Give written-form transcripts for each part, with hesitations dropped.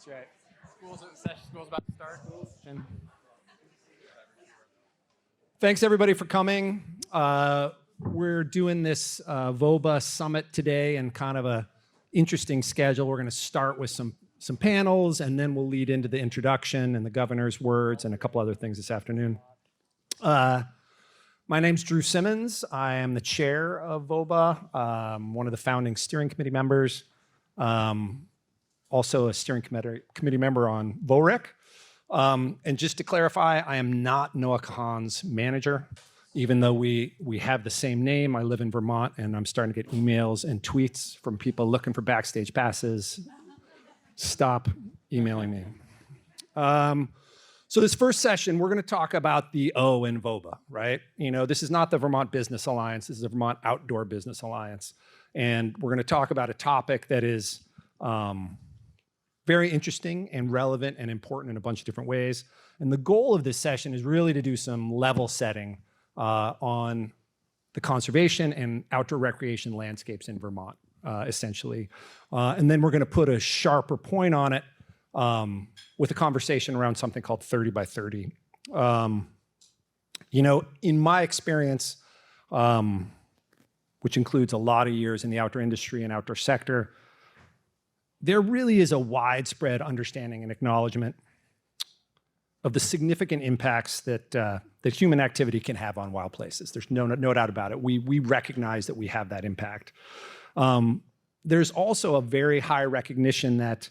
That's right. School's about to start. Thanks everybody for coming. We're doing this VOBA summit today and kind of a interesting schedule. We're going to start with some panels, and then we'll lead into the introduction and the governor's words and a couple other things this afternoon. My name's Drew Simmons. I am the chair of VOBA, one of the founding steering committee members, also a steering committee member on VORIC. And just to clarify, I am not Noah Kahan's manager. Even though we have the same name, I live in Vermont, and I'm starting to get emails and tweets from people looking for backstage passes. Stop emailing me. So this first session, we're going to talk about the O in VOBA, right? You know, this is not the Vermont Business Alliance. This is the Vermont Outdoor Business Alliance. And we're going to talk about a topic that is very interesting and relevant and important in a bunch of different ways. And the goal of this session is really to do some level setting on the conservation and outdoor recreation landscapes in Vermont, essentially. And then we're going to put a sharper point on it with a conversation around something called 30 by 30. You know, in my experience, which includes a lot of years in the outdoor industry and outdoor sector, there really is a widespread understanding and acknowledgement of the significant impacts that human activity can have on wild places. There's no doubt about it. We recognize that we have that impact. There's also a very high recognition that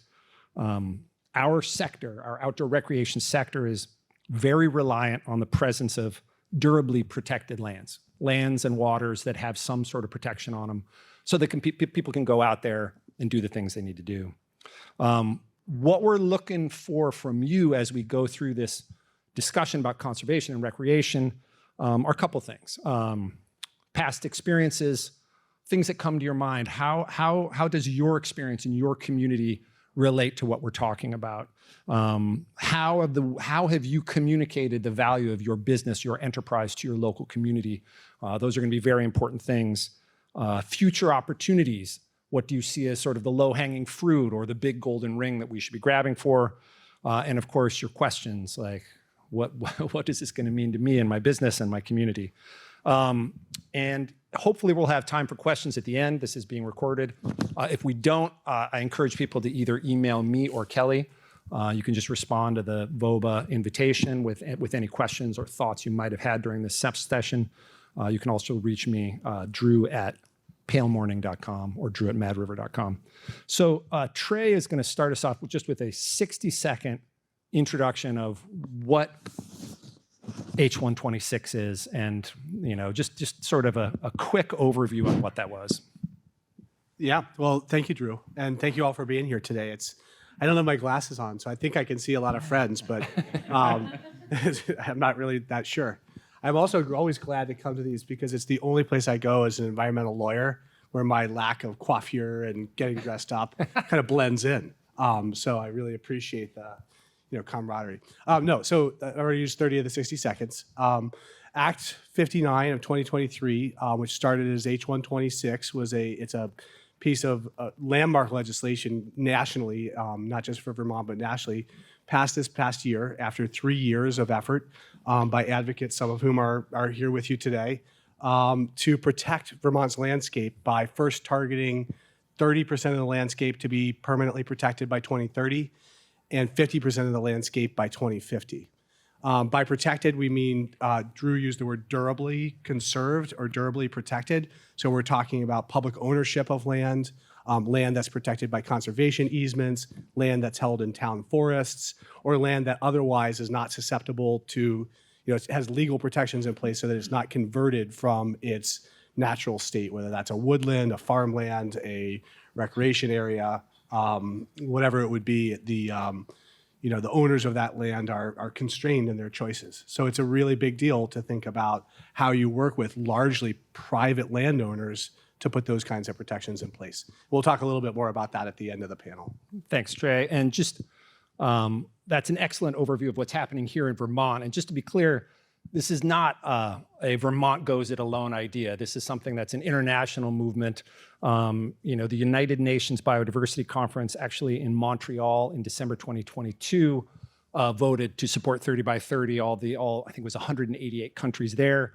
our sector, our outdoor recreation sector, is very reliant on the presence of durably protected lands and waters that have some sort of protection on them so that people can go out there and do the things they need to do. What we're looking for from you as we go through this discussion about conservation and recreation are a couple things. Past experiences, things that come to your mind. How does your experience in your community relate to what we're talking about? How have you communicated the value of your business, your enterprise to your local community? Those are going to be very important things. Future opportunities. What do you see as sort of the low-hanging fruit or the big golden ring that we should be grabbing for? And of course, your questions like, what is this going to mean to me and my business and my community? And hopefully we'll have time for questions at the end. This is being recorded. If we don't, I encourage people to either email me or Kelly. You can just respond to the VOBA invitation with any questions or thoughts you might have had during this session. You can also reach me, drew@palemorning.com or drew@madriver.com. So Trey is going to start us off with a 60-second introduction of what H126 is, and you know, just sort of a quick overview of what that was. Yeah, well, thank you, Drew, and thank you all for being here today. I don't have my glasses on, so I think I can see a lot of friends, but I'm not really that sure. I'm also always glad to come to these because it's the only place I go as an environmental lawyer where my lack of coiffure and getting dressed up kind of blends in. So I really appreciate the camaraderie. So I already used 30 of the 60 seconds. Act 59 of 2023, which started as H126, it's a piece of landmark legislation nationally, not just for Vermont, but nationally, passed this past year after 3 years of effort by advocates, some of whom are here with you today, to protect Vermont's landscape by first targeting 30% of the landscape to be permanently protected by 2030 and 50% of the landscape by 2050. By protected, we mean, Drew used the word durably conserved or durably protected. So we're talking about public ownership of land, land that's protected by conservation easements, land that's held in town forests, or land that otherwise is not susceptible to, it has legal protections in place so that it's not converted from its natural state, whether that's a woodland, a farmland, a recreation area, whatever it would be. The owners of that land are constrained in their choices. So it's a really big deal to think about how you work with largely private landowners to put those kinds of protections in place. We'll talk a little bit more about that at the end of the panel. Thanks, Trey. And just, that's an excellent overview of what's happening here in Vermont. And just to be clear, this is not a Vermont goes it alone idea. This is something that's an international movement. The United Nations Biodiversity Conference, actually in Montreal in December 2022, voted to support 30 by 30, I think it was 188 countries there.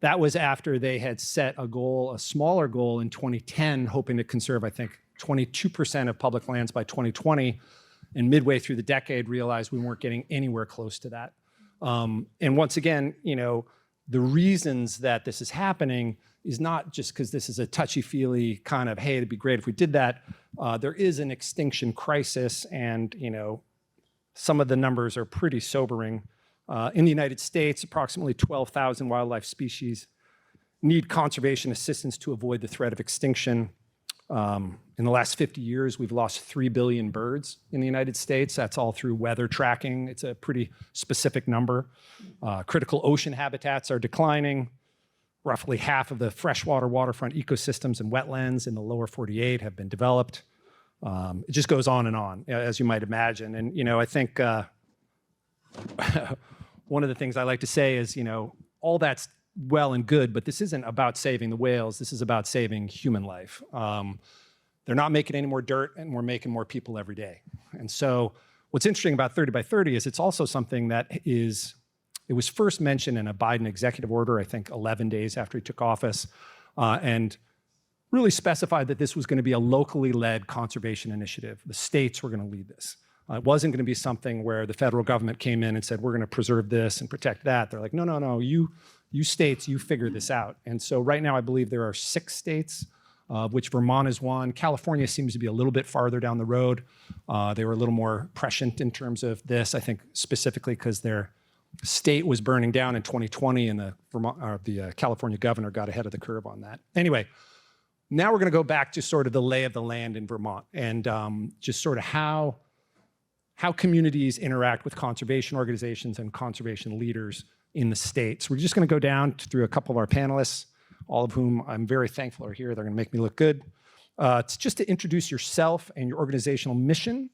That was after they had set a smaller goal in 2010, hoping to conserve, I think, 22% of public lands by 2020. And midway through the decade, realized we weren't getting anywhere close to that. And once again, the reasons that this is happening is not just because this is a touchy-feely kind of, hey, it'd be great if we did that. There is an extinction crisis, and some of the numbers are pretty sobering. In the United States, approximately 12,000 wildlife species need conservation assistance to avoid the threat of extinction. In the last 50 years, we've lost 3 billion birds in the United States. That's all through weather tracking. It's a pretty specific number. Critical ocean habitats are declining. Roughly half of the freshwater waterfront ecosystems and wetlands in the lower 48 have been developed. It just goes on, as you might imagine. And, I think one of the things I like to say is, all that's well and good, but this isn't about saving the whales. This is about saving human life. They're not making any more dirt, and we're making more people every day. And so what's interesting about 30 by 30 is it's also something that it was first mentioned in a Biden executive order, I think 11 days after he took office, and really specified that this was going to be a locally led conservation initiative. The states were going to lead this. It wasn't going to be something where the federal government came in and said, we're going to preserve this and protect that. They're like, no, you states, you figure this out. And so right now, I believe there are 6 states, of which Vermont is one. California seems to be a little bit farther down the road. They were a little more prescient in terms of this, I think specifically because their state was burning down in 2020 and the California governor got ahead of the curve on that. Anyway, now we're going to go back to sort of the lay of the land in Vermont and just sort of how communities interact with conservation organizations and conservation leaders in the states. We're just going to go down through a couple of our panelists, all of whom I'm very thankful are here. They're going to make me look good. It's just to introduce yourself and your organizational mission,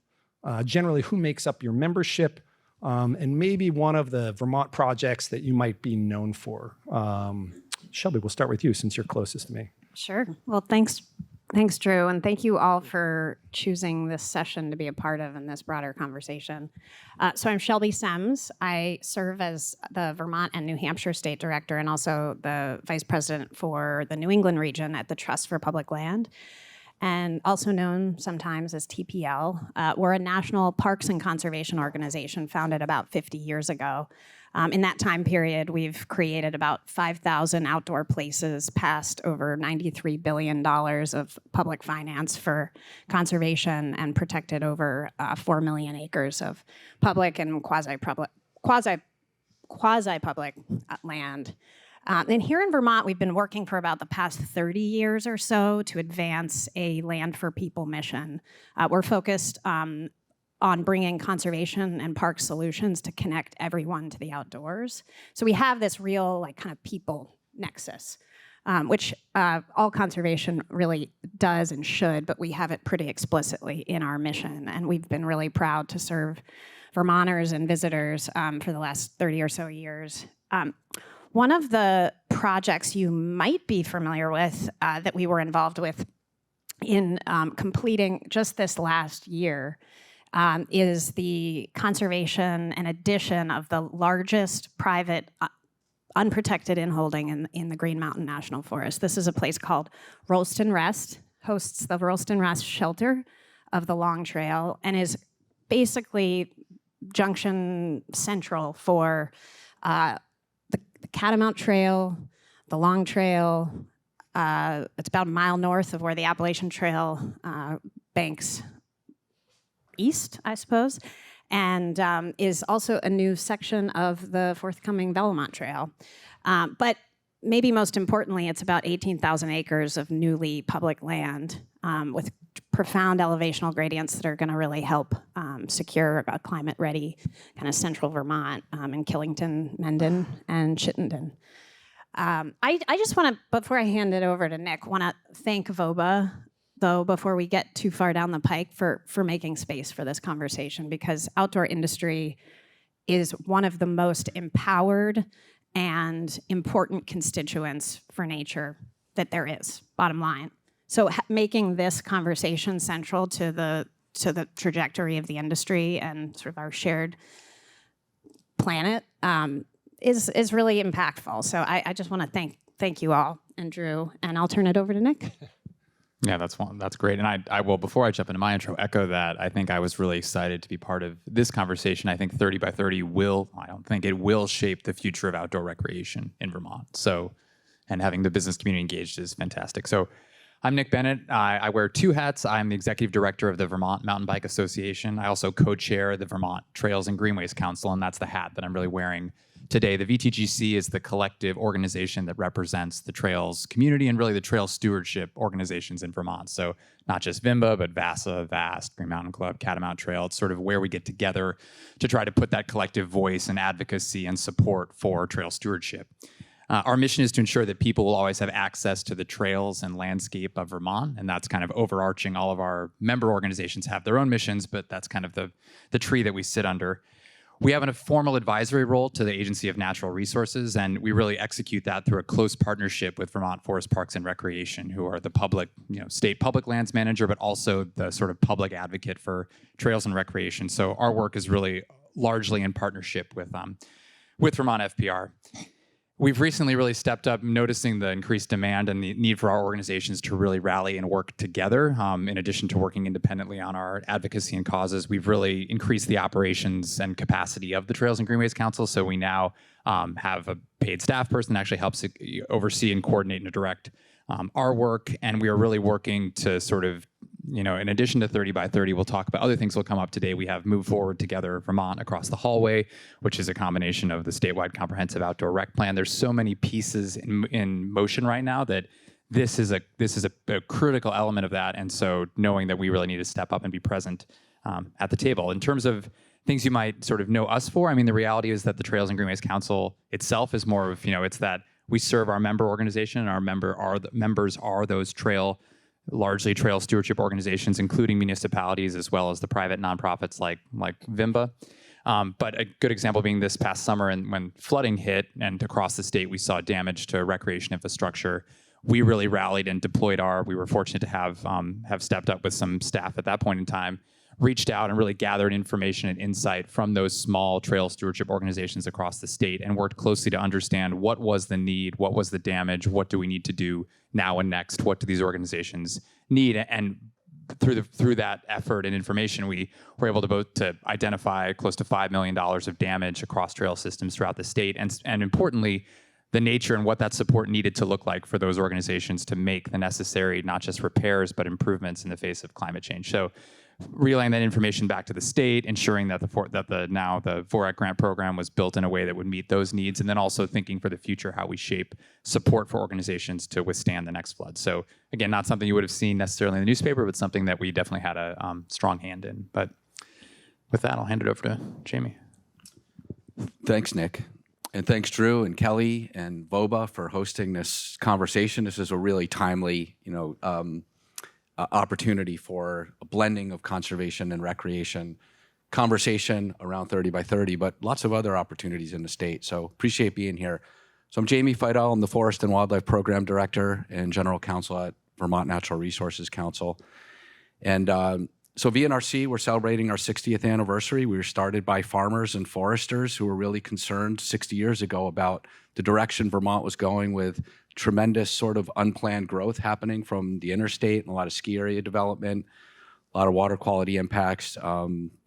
generally who makes up your membership, and maybe one of the Vermont projects that you might be known for. Shelby, we'll start with you since you're closest to me. Sure. Well, thanks, Drew, and thank you all for choosing this session to be a part of in this broader conversation. So I'm Shelby Semmes. I serve as the Vermont and New Hampshire State Director and also the Vice President for the New England region at the Trust for Public Land, and also known sometimes as TPL. We're a national parks and conservation organization founded about 50 years ago. In that time period, we've created about 5,000 outdoor places, passed over $93 billion of public finance for conservation, and protected over 4 million acres of public and quasi-public land. And here in Vermont, we've been working for about the past 30 years or so to advance a Land for People mission. We're focused on bringing conservation and park solutions to connect everyone to the outdoors. So we have this real kind of people nexus, which all conservation really does and should, but we have it pretty explicitly in our mission. And we've been really proud to serve Vermonters and visitors for the last 30 or so years. One of the projects you might be familiar with that we were involved with in completing just this last year is the conservation and addition of the largest private unprotected inholding in the Green Mountain National Forest. This is a place called Rolston Rest, hosts the Rolston Rest shelter of the Long Trail, and is basically junction central for the Catamount Trail, the Long Trail. It's about a mile north of where the Appalachian Trail banks east, I suppose, and is also a new section of the forthcoming Belmont Trail. But maybe most importantly, it's about 18,000 acres of newly public land with profound elevational gradients that are going to really help secure a climate-ready kind of central Vermont in Killington, Mendon, and Chittenden. I just want to, before I hand it over to Nick, want to thank VOBA, though, before we get too far down the pike, for making space for this conversation, because outdoor industry is one of the most empowered and important constituents for nature that there is, bottom line. So making this conversation central to the trajectory of the industry and sort of our shared planet is really impactful. So I just want to thank you all and Drew, and I'll turn it over to Nick. Yeah, that's great. And I will, before I jump into my intro, echo that. I think I was really excited to be part of this conversation. I think 30 by 30 will shape the future of outdoor recreation in Vermont. So, and having the business community engaged is fantastic. So I'm Nick Bennett. I wear two hats. I'm the executive director of the Vermont Mountain Bike Association. I also co-chair the Vermont Trails and Greenways Council, and that's the hat that I'm really wearing today. The VTGC is the collective organization that represents the trails community and really the trail stewardship organizations in Vermont. So not just VIMBA, but VASA, VAST, Green Mountain Club, Catamount Trail. It's sort of where we get together to try to put that collective voice and advocacy and support for trail stewardship. Our mission is to ensure that people will always have access to the trails and landscape of Vermont, and that's kind of overarching. All of our member organizations have their own missions, but that's kind of the tree that we sit under. We have a formal advisory role to the Agency of Natural Resources, and we really execute that through a close partnership with Vermont Forest Parks and Recreation, who are the public, state public lands manager, but also the sort of public advocate for trails and recreation. So our work is really largely in partnership with Vermont FPR. We've recently really stepped up, noticing the increased demand and the need for our organizations to really rally and work together. In addition to working independently on our advocacy and causes, we've really increased the operations and capacity of the Trails and Greenways Council. So we now have a paid staff person that actually helps oversee and coordinate and direct our work. And we are really working to sort of, in addition to 30 by 30, we'll talk about other things that will come up today. We have Move Forward Together Vermont Across the Hallway, which is a combination of the statewide comprehensive outdoor rec plan. There's so many pieces in motion right now that this is a critical element of that. And so knowing that we really need to step up and be present at the table. In terms of things you might sort of know us for, I mean, the reality is that the Trails and Greenways Council itself is more of, it's that we serve our member organization, and our members are those largely trail stewardship organizations, including municipalities, as well as the private nonprofits like VIMBA. But a good example being this past summer, and when flooding hit and across the state, we saw damage to recreation infrastructure. We really rallied and deployed we were fortunate to have stepped up with some staff at that point in time, reached out and really gathered information and insight from those small trail stewardship organizations across the state and worked closely to understand what was the need, what was the damage, what do we need to do now and next, what do these organizations need. And through that effort and information, we were able to identify close to $5 million of damage across trail systems throughout the state. And importantly, the nature and what that support needed to look like for those organizations to make the necessary, not just repairs, but improvements in the face of climate change. So relaying that information back to the state, ensuring that the VORAC grant program was built in a way that would meet those needs, and then also thinking for the future how we shape support for organizations to withstand the next flood. So again, not something you would have seen necessarily in the newspaper, but something that we definitely had a strong hand in. But with that, I'll hand it over to Jamie. Thanks, Nick. And thanks, Drew and Kelly and VOBA for hosting this conversation. This is a really timely, opportunity for a blending of conservation and recreation conversation around 30 by 30, but lots of other opportunities in the state. So appreciate being here. So I'm Jamie Fidel. I'm the Forest and Wildlife Program Director and General Counsel at Vermont Natural Resources Council. And so VNRC, we're celebrating our 60th anniversary. We were started by farmers and foresters who were really concerned 60 years ago about the direction Vermont was going, with tremendous sort of unplanned growth happening from the interstate and a lot of ski area development, a lot of water quality impacts,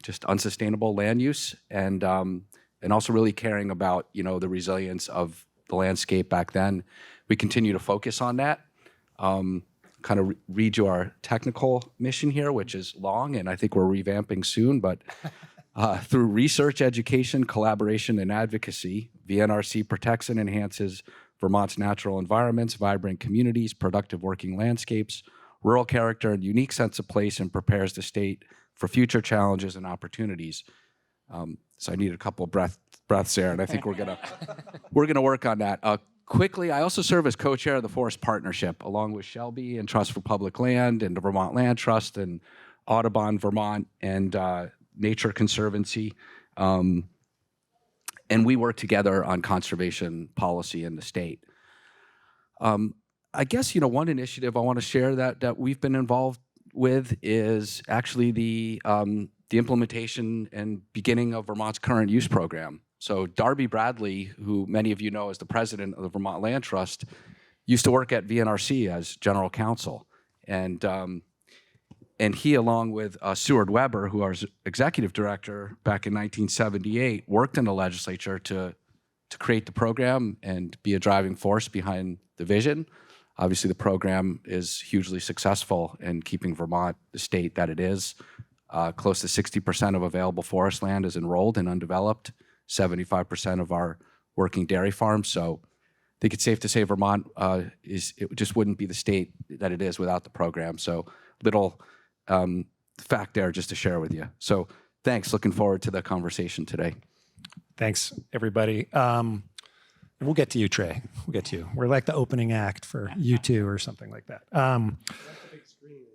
just unsustainable land use, and also really caring about, the resilience of the landscape back then. We continue to focus on that. Kind of read you our technical mission here, which is long, and I think we're revamping soon, but through research, education, collaboration, and advocacy, VNRC protects and enhances Vermont's natural environments, vibrant communities, productive working landscapes, rural character, and unique sense of place, and prepares the state for future challenges and opportunities. So I need a couple of breaths there, and I think we're gonna work on that. Quickly, I also serve as co-chair of the Forest Partnership, along with Shelby and Trust for Public Land and the Vermont Land Trust and Audubon Vermont and Nature Conservancy. and we work together on conservation policy in the state. I guess, one initiative I want to share that we've been involved with is actually the implementation and beginning of Vermont's current use program. So Darby Bradley, who many of you know as the president of the Vermont Land Trust, used to work at VNRC as general counsel. And he, along with Seward Weber, who was executive director back in 1978, worked in the legislature to create the program and be a driving force behind the vision. Obviously, the program is hugely successful in keeping Vermont the state that it is. Close to 60% of available forest land is enrolled and undeveloped, 75% of our working dairy farms. So I think it's safe to say Vermont it just wouldn't be the state that it is without the program. So little fact there just to share with you. So thanks. Looking forward to the conversation today. Thanks, everybody. We'll get to you, Trey. We'll get to you. We're like the opening act for U2 or something like that.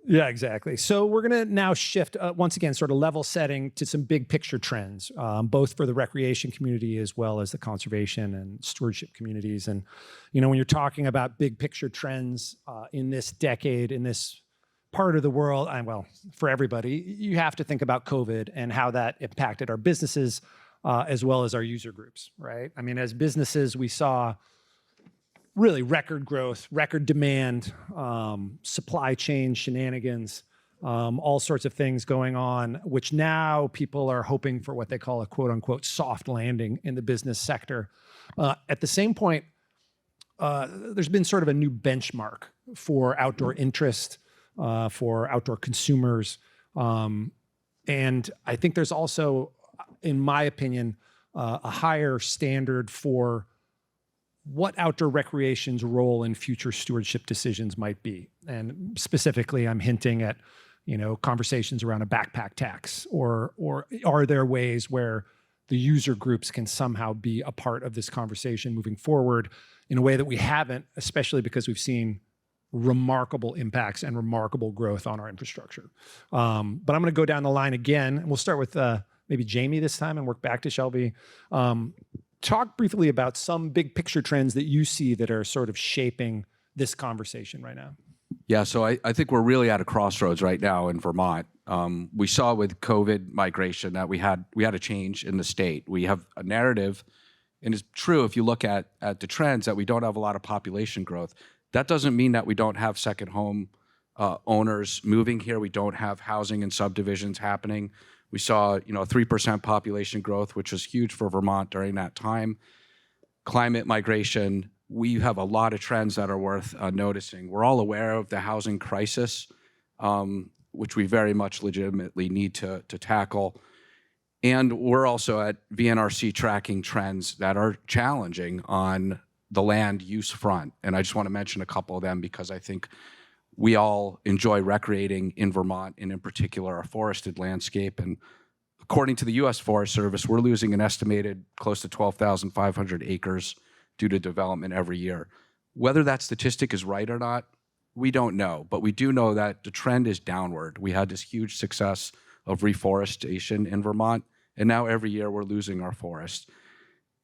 Yeah, exactly. So we're going to now shift, once again, sort of level setting to some big picture trends, both for the recreation community as well as the conservation and stewardship communities. And, when you're talking about big picture trends in this decade, in this part of the world, well, for everybody, you have to think about COVID and how that impacted our businesses as well as our user groups, right? I mean, as businesses, we saw really record growth, record demand, supply chain shenanigans, all sorts of things going on, which now people are hoping for what they call a quote unquote soft landing in the business sector. At the same point, there's been sort of a new benchmark for outdoor interest, for outdoor consumers. And I think there's also, in my opinion, a higher standard for what outdoor recreation's role in future stewardship decisions might be. And specifically, I'm hinting at, conversations around a backpack tax, or are there ways where the user groups can somehow be a part of this conversation moving forward in a way that we haven't, especially because we've seen remarkable impacts and remarkable growth on our infrastructure. But I'm going to go down the line again, and we'll start with maybe Jamie this time and work back to Shelby. Talk briefly about some big picture trends that you see that are sort of shaping this conversation right now. Yeah, so I think we're really at a crossroads right now in Vermont. We saw with COVID migration that we had a change in the state. We have a narrative, and it's true if you look at the trends that we don't have a lot of population growth. That doesn't mean that we don't have second home owners moving here. We don't have housing and subdivisions happening. We saw, a 3% population growth, which was huge for Vermont during that time. Climate migration, we have a lot of trends that are worth noticing. We're all aware of the housing crisis, which we very much legitimately need to tackle. And we're also at VNRC tracking trends that are challenging on the land use front. And I just want to mention a couple of them because I think we all enjoy recreating in Vermont, and in particular, our forested landscape. And according to the U.S. Forest Service, we're losing an estimated close to 12,500 acres due to development every year. Whether that statistic is right or not, we don't know. But we do know that the trend is downward. We had this huge success of reforestation in Vermont, and now every year we're losing our forests.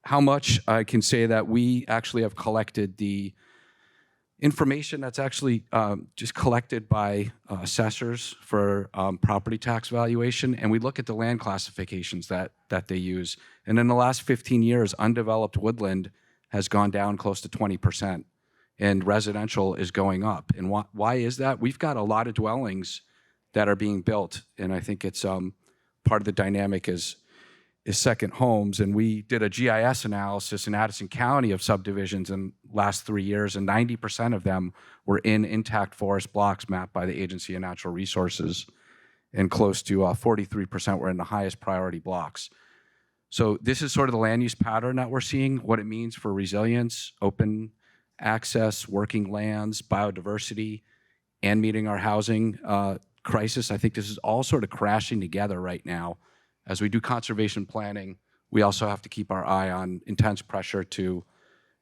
How much? I can say that we actually have collected the information that's actually just collected by assessors for property tax valuation, and we look at the land classifications that they use. And in the last 15 years, undeveloped woodland has gone down close to 20%, and residential is going up. And why is that? We've got a lot of dwellings that are being built, and I think it's part of the dynamic is second homes. And we did a GIS analysis in Addison County of subdivisions in the last 3 years, and 90% of them were in intact forest blocks mapped by the Agency of Natural Resources, and close to 43% were in the highest priority blocks. So this is sort of the land use pattern that we're seeing, what it means for resilience, open access, working lands, biodiversity, and meeting our housing crisis. I think this is all sort of crashing together right now. As we do conservation planning, we also have to keep our eye on intense pressure to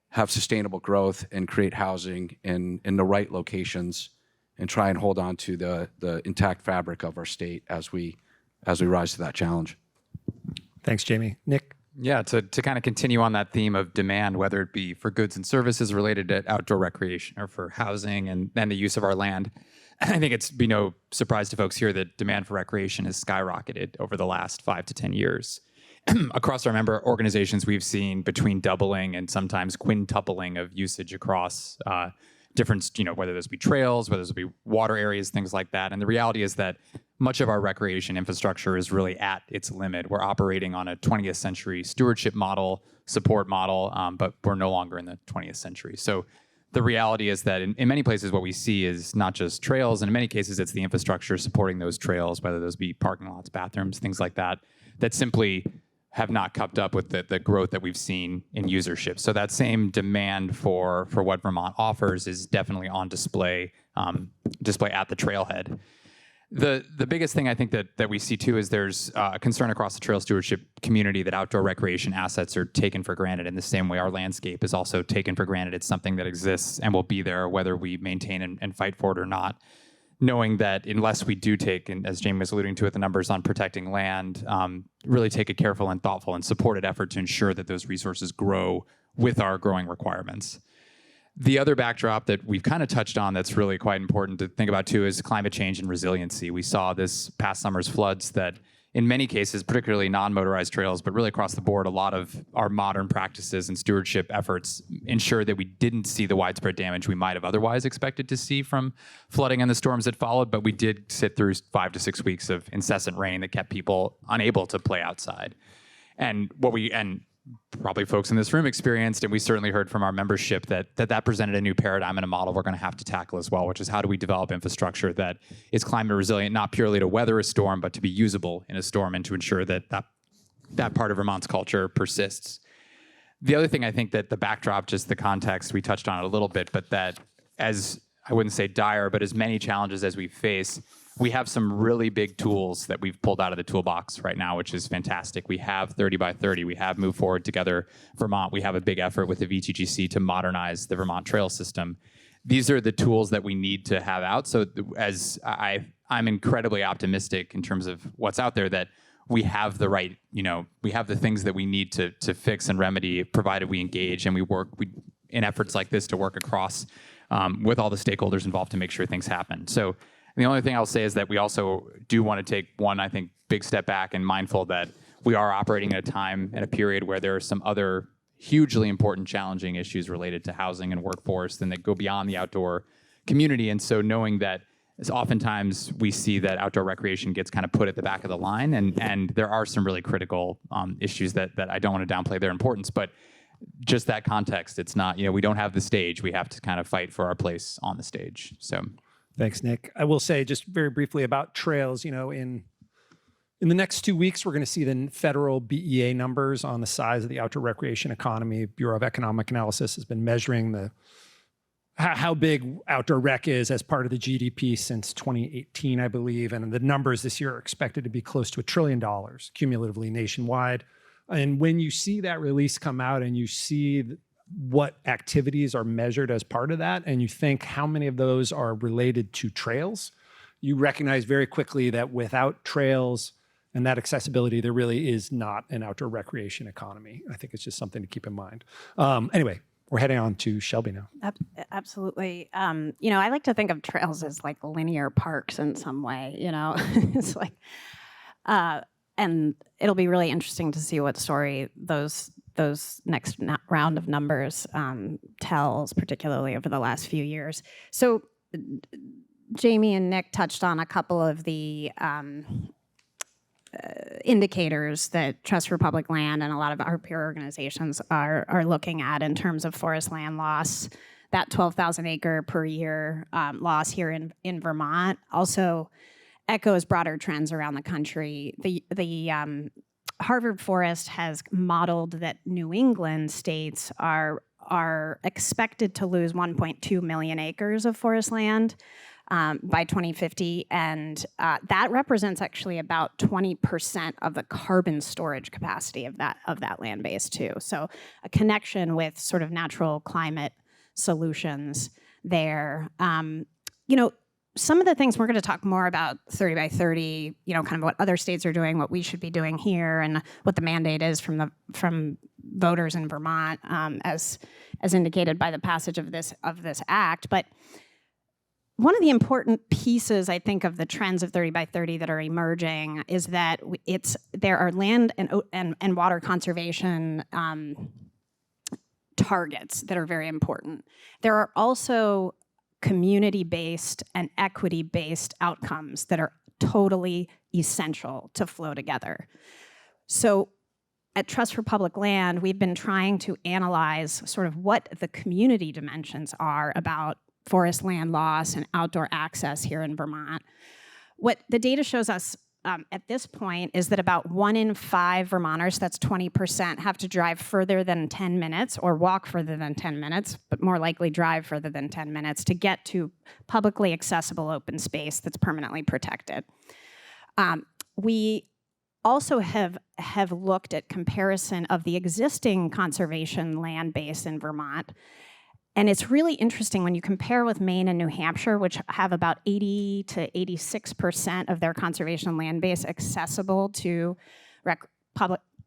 have sustainable growth and create housing in the right locations, and try and hold on to the intact fabric of our state as we rise to that challenge. Thanks, Jamie. Nick? Yeah, to kind of continue on that theme of demand, whether it be for goods and services related to outdoor recreation or for housing and the use of our land, I think it's be no surprise to folks here that demand for recreation has skyrocketed over the last 5 to 10 years. Across our member organizations, we've seen between doubling and sometimes quintupling of usage across different, whether those be trails, whether those be water areas, things like that. And the reality is that much of our recreation infrastructure is really at its limit. We're operating on a 20th century stewardship model, support model, but we're no longer in the 20th century. So the reality is that in many places, what we see is not just trails, and in many cases, it's the infrastructure supporting those trails, whether those be parking lots, bathrooms, things like that, that simply have not kept up with the growth that we've seen in usership. So that same demand for what Vermont offers is definitely on display at the trailhead. The biggest thing I think that we see too is there's a concern across the trail stewardship community that outdoor recreation assets are taken for granted in the same way our landscape is also taken for granted. It's something that exists and will be there whether we maintain and fight for it or not. Knowing that unless we do take, and as Jamie was alluding to with the numbers on protecting land, really take a careful and thoughtful and supported effort to ensure that those resources grow with our growing requirements. The other backdrop that we've kind of touched on that's really quite important to think about too is climate change and resiliency. We saw this past summer's floods that in many cases, particularly non-motorized trails, but really across the board, a lot of our modern practices and stewardship efforts ensured that we didn't see the widespread damage we might have otherwise expected to see from flooding and the storms that followed, but we did sit through 5 to 6 weeks of incessant rain that kept people unable to play outside. And probably folks in this room experienced, and we certainly heard from our membership that presented a new paradigm and a model we're going to have to tackle as well, which is how do we develop infrastructure that is climate resilient, not purely to weather a storm, but to be usable in a storm and to ensure that part of Vermont's culture persists. The other thing I think that the backdrop, just the context, we touched on it a little bit, but that as, I wouldn't say dire, but as many challenges as we face, we have some really big tools that we've pulled out of the toolbox right now, which is fantastic. We have 30 by 30. We have Move Forward Together Vermont. We have a big effort with the VTGC to modernize the Vermont trail system. These are the tools that we need to have out. So as I'm incredibly optimistic in terms of what's out there, that we have the right, we have the things that we need to fix and remedy, provided we engage and we work in efforts like this to work across with all the stakeholders involved to make sure things happen. So the only thing I'll say is that we also do want to take one, I think, big step back and mindful that we are operating at a time and a period where there are some other hugely important, challenging issues related to housing and workforce and that go beyond the outdoor community. And so knowing that as oftentimes we see that outdoor recreation gets kind of put at the back of the line, and there are some really critical issues that I don't want to downplay their importance, but just that context, it's not, we don't have the stage. We have to kind of fight for our place on the stage. So. Thanks, Nick. I will say just very briefly about trails, in the next 2 weeks, we're going to see the federal BEA numbers on the size of the outdoor recreation economy. Bureau of Economic Analysis has been measuring how big outdoor rec is as part of the GDP since 2018, I believe. And the numbers this year are expected to be close to $1 trillion cumulatively nationwide. And when you see that release come out and you see what activities are measured as part of that, and you think how many of those are related to trails, you recognize very quickly that without trails and that accessibility, there really is not an outdoor recreation economy. I think it's just something to keep in mind. Anyway, we're heading on to Shelby now. Absolutely. I like to think of trails as like linear parks in some way, it's like, and it'll be really interesting to see what story those next round of numbers tells, particularly over the last few years. So Jamie and Nick touched on a couple of the indicators that Trust for Public Land and a lot of our peer organizations are looking at in terms of forest land loss, that 12,000 acre per year loss here in Vermont. Also echoes broader trends around the country. The Harvard Forest has modeled that New England states are expected to lose 1.2 million acres of forest land by 2050, and that represents actually about 20% of the carbon storage capacity of that land base too. So a connection with sort of natural climate solutions there. some of the things we're going to talk more about 30 by 30, kind of what other states are doing, what we should be doing here, and what the mandate is from voters in Vermont, as indicated by the passage of this act. But one of the important pieces, I think, of the trends of 30 by 30 that are emerging is that there are land and water conservation targets that are very important. There are also community-based and equity-based outcomes that are totally essential to flow together. So at Trust for Public Land, we've been trying to analyze sort of what the community dimensions are about forest land loss and outdoor access here in Vermont. What the data shows us at this point is that about 1 in 5 Vermonters, that's 20%, have to drive further than 10 minutes or walk further than 10 minutes, but more likely drive further than 10 minutes to get to publicly accessible open space that's permanently protected. We also have looked at comparison of the existing conservation land base in Vermont. And it's really interesting when you compare with Maine and New Hampshire, which have about 80 to 86% of their conservation land base accessible to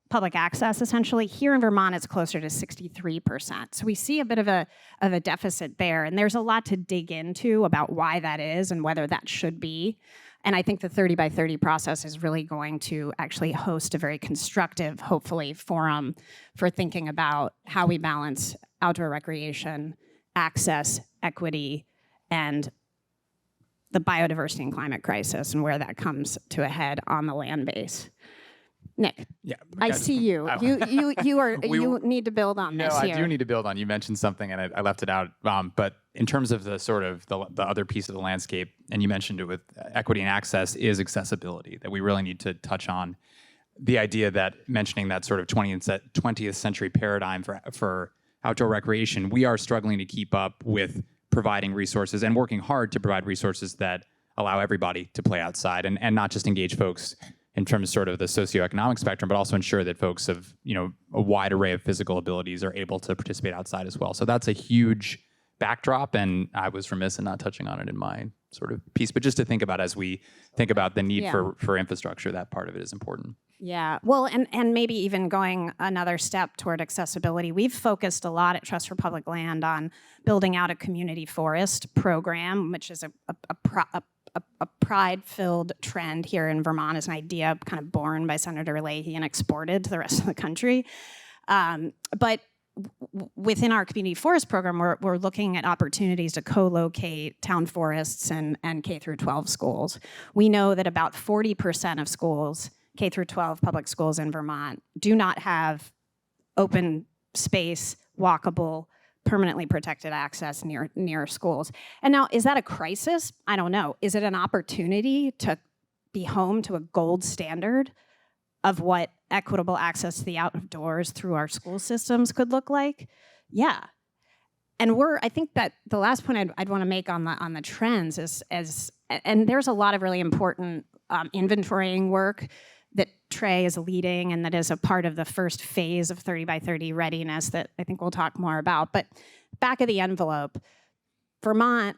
public access, essentially. Here in Vermont, it's closer to 63%. So we see a bit of a deficit there. And there's a lot to dig into about why that is and whether that should be. And I think the 30 by 30 process is really going to actually host a very constructive, hopefully, forum for thinking about how we balance outdoor recreation, access, equity, and the biodiversity and climate crisis and where that comes to a head on the land base. Nick, Yeah, I see you. You need to build on No, this I here. do need to build on. You mentioned something, and I left it out. But in terms of the sort of the other piece of the landscape, and you mentioned it with equity and access, is accessibility that we really need to touch on. The idea that mentioning that sort of 20th century paradigm for outdoor recreation, we are struggling to keep up with providing resources and working hard to provide resources that allow everybody to play outside and not just engage folks in terms of sort of the socioeconomic spectrum, but also ensure that folks of a wide array of physical abilities are able to participate outside as well. So that's a huge backdrop, and I was remiss in not touching on it in my sort of piece. But just to think about as we think about the need for infrastructure, that part of it is important. Yeah, well, and maybe even going another step toward accessibility. We've focused a lot at Trust for Public Land on building out a community forest program, which is a pride-filled trend here in Vermont, is an idea kind of born by Senator Leahy and exported to the rest of the country. But within our community forest program, we're looking at opportunities to co-locate town forests and K through 12 schools. We know that about 40% of schools, K through 12 public schools in Vermont, do not have open space, walkable, permanently protected access near schools. And now, is that a crisis? I don't know. Is it an opportunity to be home to a gold standard of what equitable access to the outdoors through our school systems could look like? Yeah. And I think that the last point I'd want to make on the trends is, and there's a lot of really important inventorying work that Trey is leading and that is a part of the first phase of 30 by 30 readiness that I think we'll talk more about. But back of the envelope, Vermont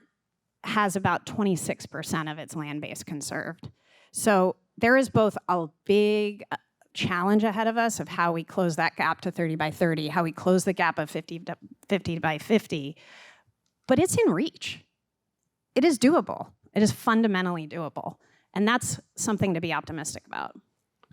has about 26% of its land base conserved. So there is both a big challenge ahead of us of how we close that gap to 30 by 30, how we close the gap of 50 by 50, but it's in reach. It is doable. It is fundamentally doable. And that's something to be optimistic about.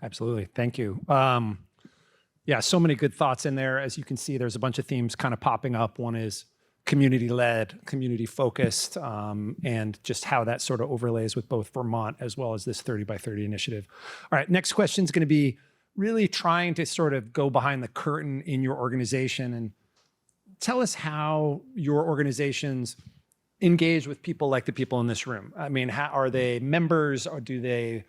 Absolutely. Thank you. Yeah, so many good thoughts in there. As you can see, there's a bunch of themes kind of popping up. One is community-led, community-focused, and just how that sort of overlays with both Vermont as well as this 30 by 30 initiative. All right, next question is going to be really trying to sort of go behind the curtain in your organization and tell us how your organizations engage with people like the people in this room. I mean, are they members, or do they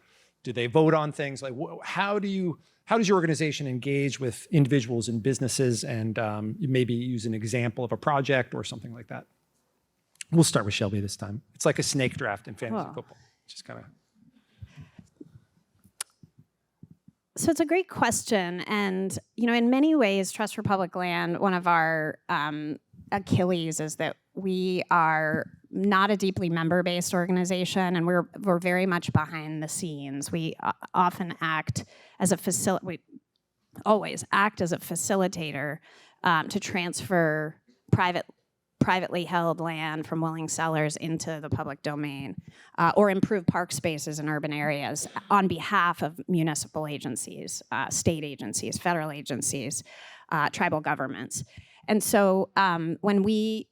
vote on things? Like, how does your organization engage with individuals and businesses, and maybe use an example of a project or something like that? We'll start with Shelby this time. It's like a snake draft in fantasy football. Just kind of. So it's a great question. And, in many ways, Trust for Public Land, one of our Achilles is that we are not a deeply member-based organization, and we're very much behind the scenes. We often act as a we always act as a facilitator to transfer privately held land from willing sellers into the public domain, or improve park spaces in urban areas on behalf of municipal agencies, state agencies, federal agencies, tribal governments. And so when we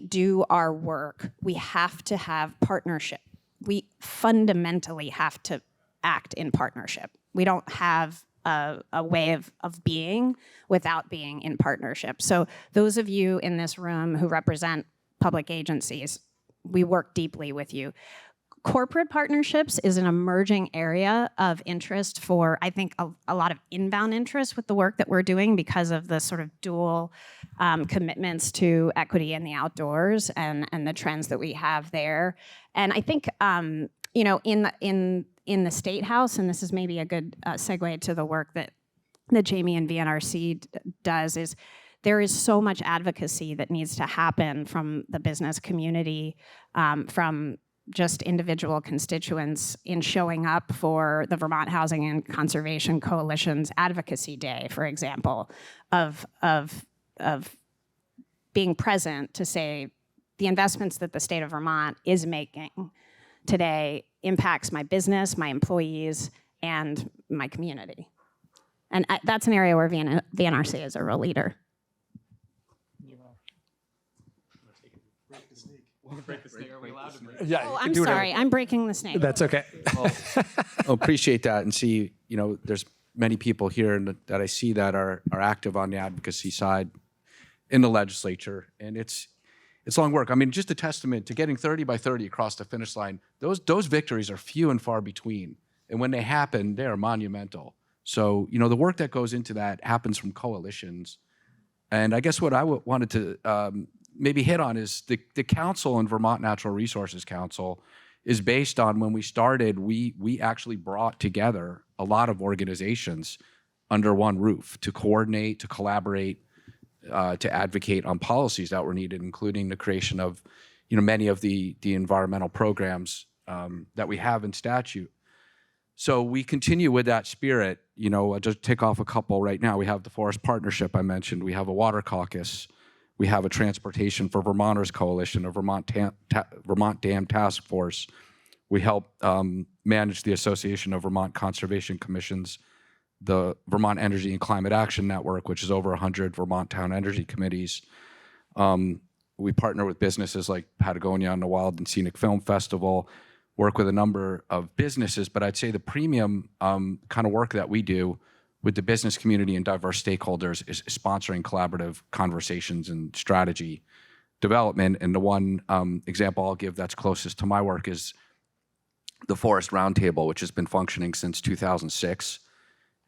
do our work, we have to have partnership. We fundamentally have to act in partnership. We don't have a way of being without being in partnership. So those of you in this room who represent public agencies, we work deeply with you. Corporate partnerships is an emerging area of interest for, I think, a lot of inbound interest with the work that we're doing because of the sort of dual commitments to equity in the outdoors and the trends that we have there. And I think, you know, in the State House, and this is maybe a good segue to the work that Jamie and VNRC does, is there is so much advocacy that needs to happen from the business community, from just individual constituents in showing up for the Vermont Housing and Conservation Coalition's Advocacy Day, for example, of being present to say the investments that the state of Vermont is making today impacts my business, my employees, and my community. And that's an area where VNRC is a real leader. Yeah, Oh, you can I'm do whatever. sorry, I'm breaking the snake. That's okay. Appreciate that, and see, you know, there's many people here that I see that are active on the advocacy side in the legislature, and it's long work. I mean, just a testament to getting 30 by 30 across the finish line. Those victories are few and far between, and when they happen, they are monumental. So, you know, the work that goes into that happens from coalitions, and I guess what I wanted to maybe hit on is the council and Vermont Natural Resources Council is based on when we started, we actually brought together a lot of organizations under one roof to coordinate, to collaborate, to advocate on policies that were needed, including the creation of, you know, many of the environmental programs that we have in statute. So we continue with that spirit. You know, I'll just tick off a couple right now. We have the Forest Partnership I mentioned. We have a Water Caucus. We have a Transportation for Vermonters Coalition, a Vermont Dam Task Force. We help manage the Association of Vermont Conservation Commissions, the Vermont Energy and Climate Action Network, which is over 100 Vermont Town Energy Committees. We partner with businesses like Patagonia and the Wild and Scenic Film Festival, work with a number of businesses, but I'd say the premium kind of work that we do with the business community and diverse stakeholders is sponsoring collaborative conversations and strategy development. And the one example I'll give that's closest to my work is the Forest Roundtable, which has been functioning since 2006.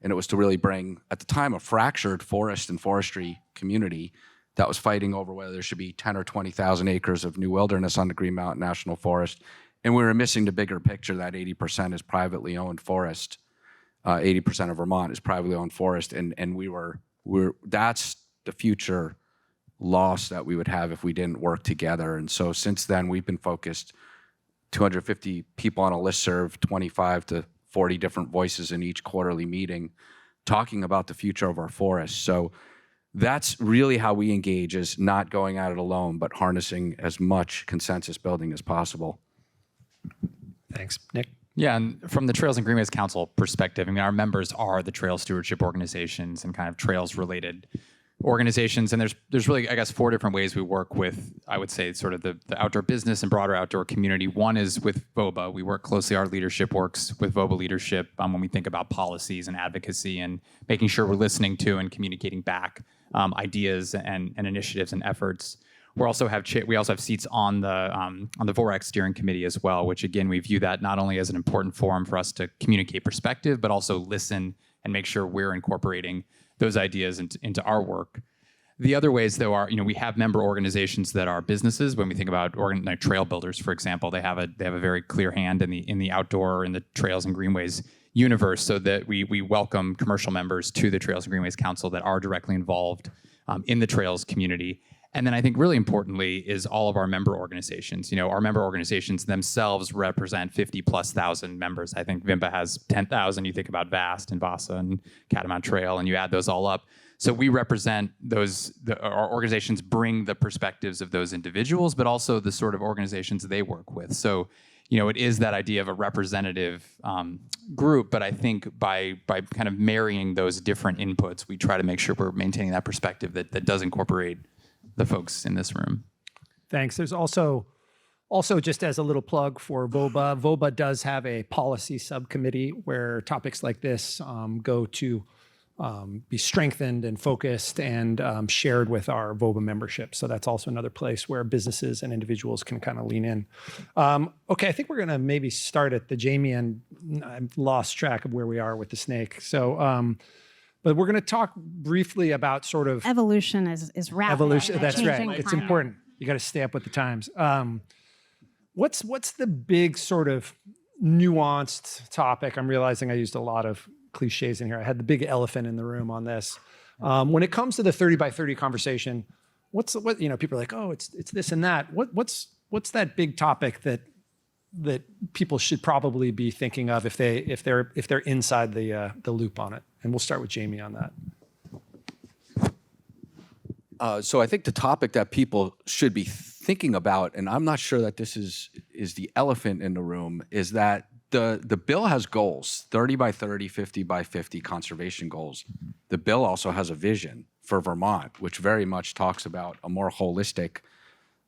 And it was to really bring, at the time, a fractured forest and forestry community that was fighting over whether there should be 10 or 20,000 acres of new wilderness on the Green Mountain National Forest. And we were missing the bigger picture that 80% is privately owned forest. 80% of Vermont is privately owned forest, and that's the future loss that we would have if we didn't work together. And so since then, we've been focused 250 people on a listserv, 25 to 40 different voices in each quarterly meeting, talking about the future of our forests. So that's really how we engage, is not going at it alone, but harnessing as much consensus building as possible. Thanks, Nick. Yeah, and from the Trails and Greenways Council perspective, I mean, our members are the trail stewardship organizations and kind of trails-related organizations. And there's really, I guess, 4 different ways we work with, I would say, sort of the outdoor business and broader outdoor community. One is with VOBA. We work closely, our leadership works with VOBA leadership when we think about policies and advocacy and making sure we're listening to and communicating back ideas and initiatives and efforts. We also have seats on the VOREC steering committee as well, which again, we view that not only as an important forum for us to communicate perspective, but also listen and make sure we're incorporating those ideas into our work. The other ways, though, are, we have member organizations that are businesses. When we think about like trail builders, for example, they have a very clear hand in the outdoor, in the trails and greenways universe, so that we welcome commercial members to the Trails and Greenways Council that are directly involved in the trails community. And then I think really importantly is all of our member organizations. Our member organizations themselves represent 50,000+ members. I think VIMPA has 10,000. You think about VAST and VASA and Catamount Trail, and you add those all up. So we represent those, our organizations bring the perspectives of those individuals, but also the sort of organizations they work with. So, it is that idea of a representative group, but I think by kind of marrying those different inputs, we try to make sure we're maintaining that perspective that does incorporate the folks in this room. Thanks. There's also just as a little plug for VOBA, VOBA does have a policy subcommittee where topics like this go to be strengthened and focused and shared with our VOBA membership. So that's also another place where businesses and individuals can kind of lean in. Okay, I think we're going to maybe start at the Jamie end. I've lost track of where we are with the snake. So, but we're going to talk briefly about sort of Evolution is rapid. evolution. in a That's right. changing It's climate. important. You got to stay up with the times. What's the big sort of nuanced topic? I'm realizing I used a lot of cliches in here. I had the big elephant in the room on this. When it comes to the 30 by 30 conversation, what people are like, oh, it's this and that. What's that big topic that people should probably be thinking of if they're inside the loop on it? And we'll start with Jamie on that. So I think the topic that people should be thinking about, and I'm not sure that this is the elephant in the room, is that the bill has goals, 30 by 30, 50 by 50 conservation goals. The bill also has a vision for Vermont, which very much talks about a more holistic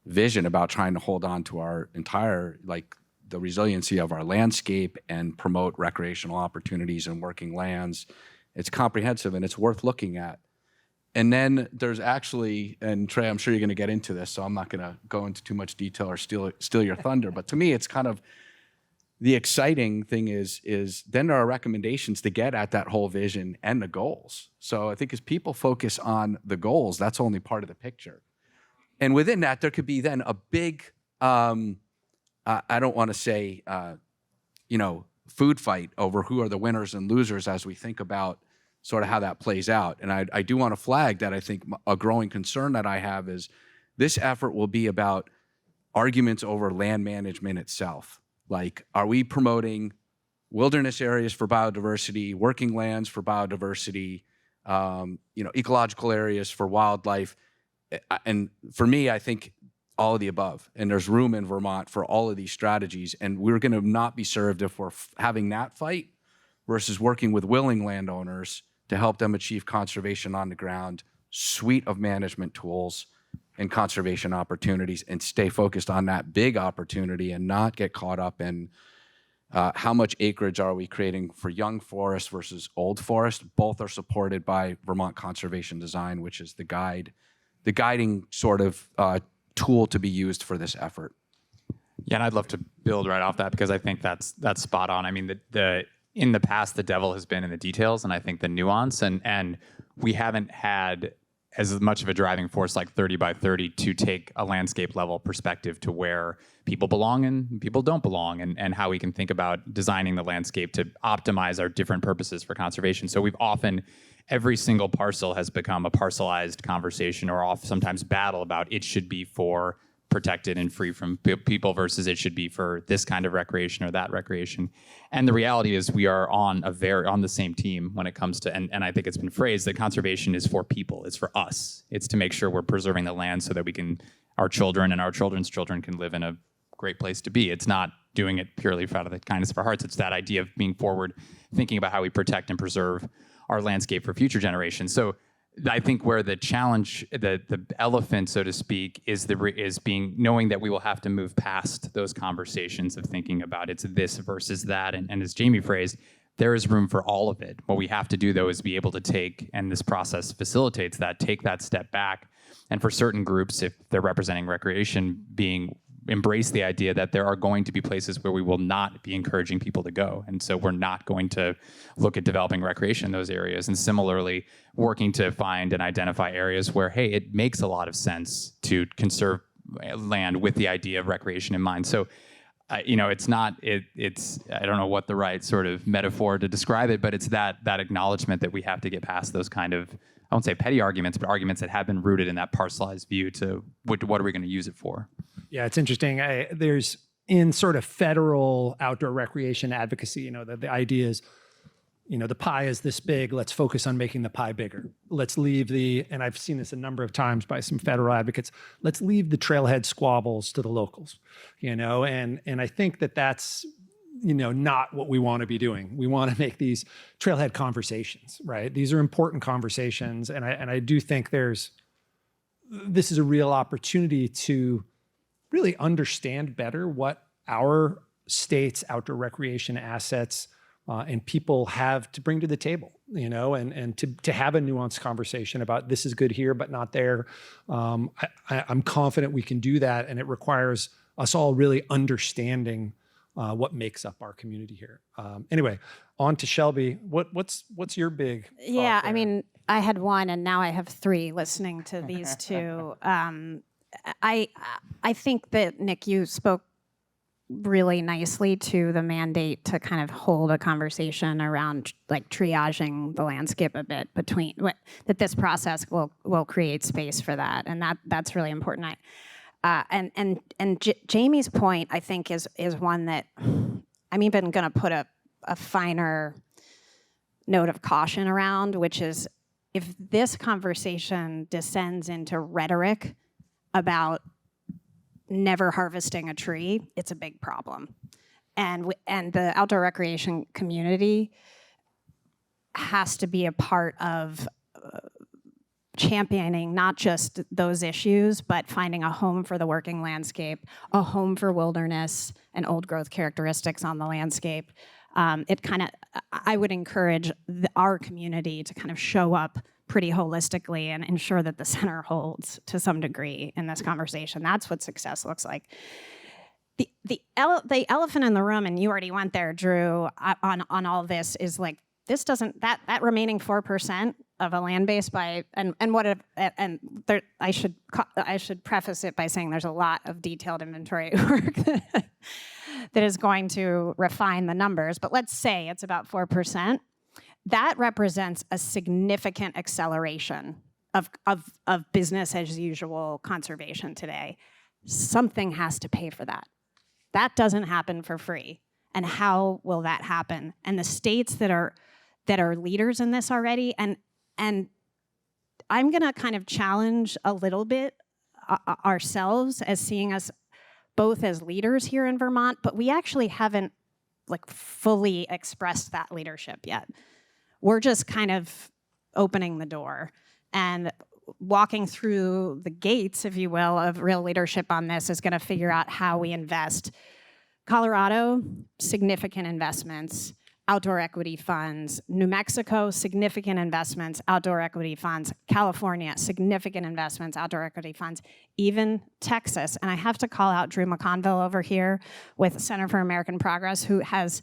vision about trying to hold on to our entire, the resiliency of our landscape and promote recreational opportunities and working lands. It's comprehensive and it's worth looking at. And then there's actually, and Trey, I'm sure you're going to get into this, so I'm not going to go into too much detail or steal your thunder. But to me, it's kind of the exciting thing is then there are recommendations to get at that whole vision and the goals. So I think as people focus on the goals, that's only part of the picture. And within that, there could be then a big, I don't want to say, food fight over who are the winners and losers as we think about sort of how that plays out. And I do want to flag that I think a growing concern that I have is this effort will be about arguments over land management itself. Like, are we promoting wilderness areas for biodiversity, working lands for biodiversity, ecological areas for wildlife? And for me, I think all of the above. And there's room in Vermont for all of these strategies. And we're going to not be served if we're having that fight versus working with willing landowners to help them achieve conservation on the ground, suite of management tools and conservation opportunities, and stay focused on that big opportunity and not get caught up in how much acreage are we creating for young forest versus old forest. Both are supported by Vermont Conservation Design, which is the guiding sort of tool to be used for this effort. Yeah, and I'd love to build right off that because I think that's spot on. I mean, in the past, the devil has been in the details, and I think the nuance, and we haven't had as much of a driving force like 30 by 30 to take a landscape level perspective to where people belong and people don't belong, and how we can think about designing the landscape to optimize our different purposes for conservation. So every single parcel has become a parcelized conversation or sometimes battle about it should be for protected and free from people versus it should be for this kind of recreation or that recreation. And the reality is we are on the same team when it comes to, and I think it's been phrased that conservation is for people, it's for us. It's to make sure we're preserving the land so that our children and our children's children can live in a great place to be. It's not doing it purely out of the kindness of our hearts. It's that idea of being forward, thinking about how we protect and preserve our landscape for future generations. So I think where the challenge, the elephant, so to speak, is knowing that we will have to move past those conversations of thinking about it's this versus that. And as Jamie phrased, there is room for all of it. What we have to do, though, is be able to take, and this process facilitates that, take that step back. And for certain groups, if they're representing recreation, embrace the idea that there are going to be places where we will not be encouraging people to go. And so we're not going to look at developing recreation in those areas. And similarly, working to find and identify areas where, hey, it makes a lot of sense to conserve land with the idea of recreation in mind. So it's not, it's, I don't know what the right sort of metaphor to describe it, but it's that acknowledgement that we have to get past those kind of, I won't say petty arguments, but arguments that have been rooted in that parcelized view to what are we going to use it for? Yeah, it's interesting. There's in sort of federal outdoor recreation advocacy, the idea is, the pie is this big, let's focus on making the pie bigger. Let's leave and I've seen this a number of times by some federal advocates, let's leave the trailhead squabbles to the locals, and I think that's, not what we want to be doing. We want to make these trailhead conversations, right? These are important conversations. And I do think this is a real opportunity to really understand better what our state's outdoor recreation assets and people have to bring to the table, and to have a nuanced conversation about this is good here, but not there. I'm confident we can do that, and it requires us all really understanding what makes up our community here. Anyway, on to Shelby. What's your big? Yeah, thought there? I had one, and now I have three listening to these two. I think that, Nick, you spoke really nicely to the mandate to kind of hold a conversation around like triaging the landscape a bit between that this process will create space for that, and that's really important. Jamie's point, I think, is one that I'm even going to put a finer note of caution around, which is if this conversation descends into rhetoric about never harvesting a tree, it's a big problem. And the outdoor recreation community has to be a part of championing not just those issues, but finding a home for the working landscape, a home for wilderness and old growth characteristics on the landscape. I would encourage our community to kind of show up pretty holistically and ensure that the center holds to some degree in this conversation. That's what success looks like. The elephant in the room, and you already went there, Drew, on all this, is like this doesn't that remaining 4% of a land base I should preface it by saying there's a lot of detailed inventory work that is going to refine the numbers, but let's say it's about 4%. That represents a significant acceleration of business as usual conservation today. Something has to pay for that. That doesn't happen for free. And how will that happen? And the states that are leaders in this already, and I'm gonna kind of challenge a little bit ourselves as seeing us both as leaders here in Vermont, but we actually haven't like fully expressed that leadership yet. We're just kind of opening the door and walking through the gates, if you will, of real leadership on this is going to figure out how we invest. Colorado, significant investments, outdoor equity funds. New Mexico, significant investments, outdoor equity funds. California, significant investments, outdoor equity funds. Even Texas, and I have to call out Drew McConville over here with Center for American Progress, who has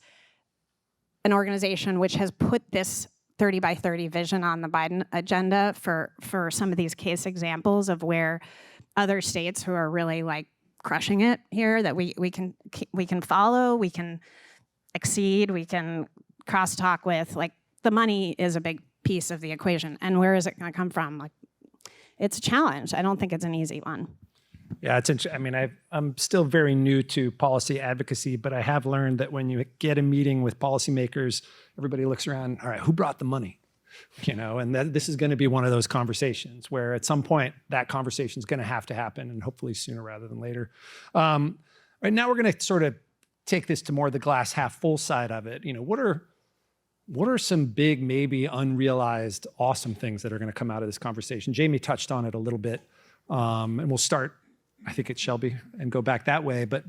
an organization which has put this 30 by 30 vision on the Biden agenda for some of these case examples of where other states who are really like crushing it here that we can follow, we can exceed, we can crosstalk with. Like the money is a big piece of the equation, and where is it going to come from? Like it's a challenge. I don't think it's an easy one. Yeah, it's interesting. I mean, I'm still very new to policy advocacy, but I have learned that when you get a meeting with policymakers, everybody looks around, all right, who brought the money? And this is going to be one of those conversations where at some point that conversation is going to have to happen, and hopefully sooner rather than later. Right now we're going to sort of take this to more the glass half full side of it. What are some big, maybe unrealized, awesome things that are going to come out of this conversation? Jamie touched on it a little bit, and we'll start, I think, at Shelby and go back that way. But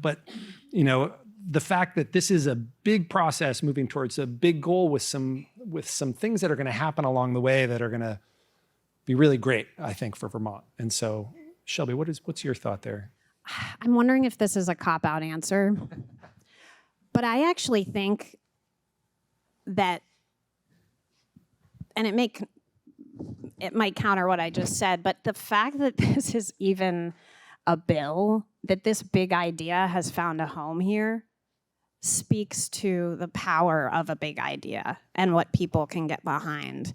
the fact that this is a big process moving towards a big goal with some things that are going to happen along the way that are going to be really great, I think, for Vermont. And so, Shelby, what's your thought there? I'm wondering if this is a cop-out answer, but I actually think that, and it might counter what I just said, but the fact that this is even a bill, that this big idea has found a home here, speaks to the power of a big idea and what people can get behind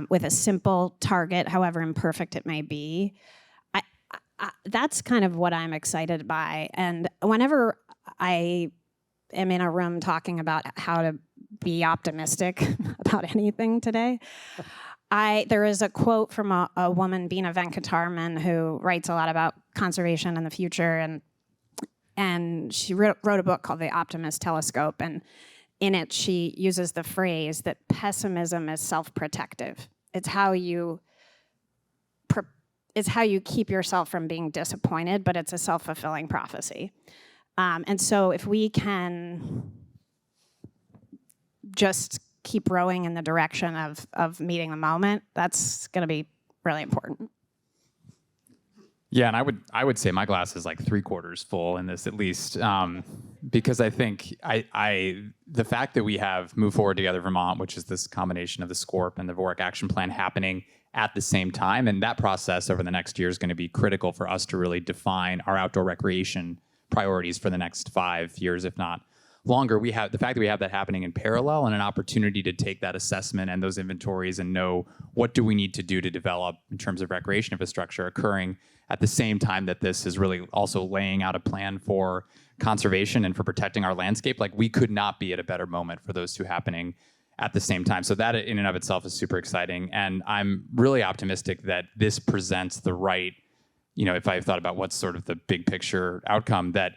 with a simple target, however imperfect it may be. That's kind of what I'm excited by. And whenever I am in a room talking about how to be optimistic about anything today, there is a quote from a woman, Beena Venkataraman, who writes a lot about conservation and the future, and she wrote a book called The Optimist Telescope, and in it she uses the phrase that pessimism is self-protective. It's how you keep yourself from being disappointed, but it's a self-fulfilling prophecy. And so if we can just keep rowing in the direction of meeting the moment, that's going to be really important. Yeah, and I would say my glass is like 3/4 full in this, at least, because I think the fact that we have Move Forward Together Vermont, which is this combination of the SCORP and the VORC Action Plan happening at the same time, and that process over the next year is going to be critical for us to really define our outdoor recreation priorities for the next 5 years, if not longer. We have the fact that we have that happening in parallel and an opportunity to take that assessment and those inventories and know what do we need to do to develop in terms of recreation infrastructure occurring at the same time that this is really also laying out a plan for conservation and for protecting our landscape. Like, we could not be at a better moment for those two happening at the same time. So that in and of itself is super exciting. And I'm really optimistic that this presents the right, if I thought about what's sort of the big picture outcome, that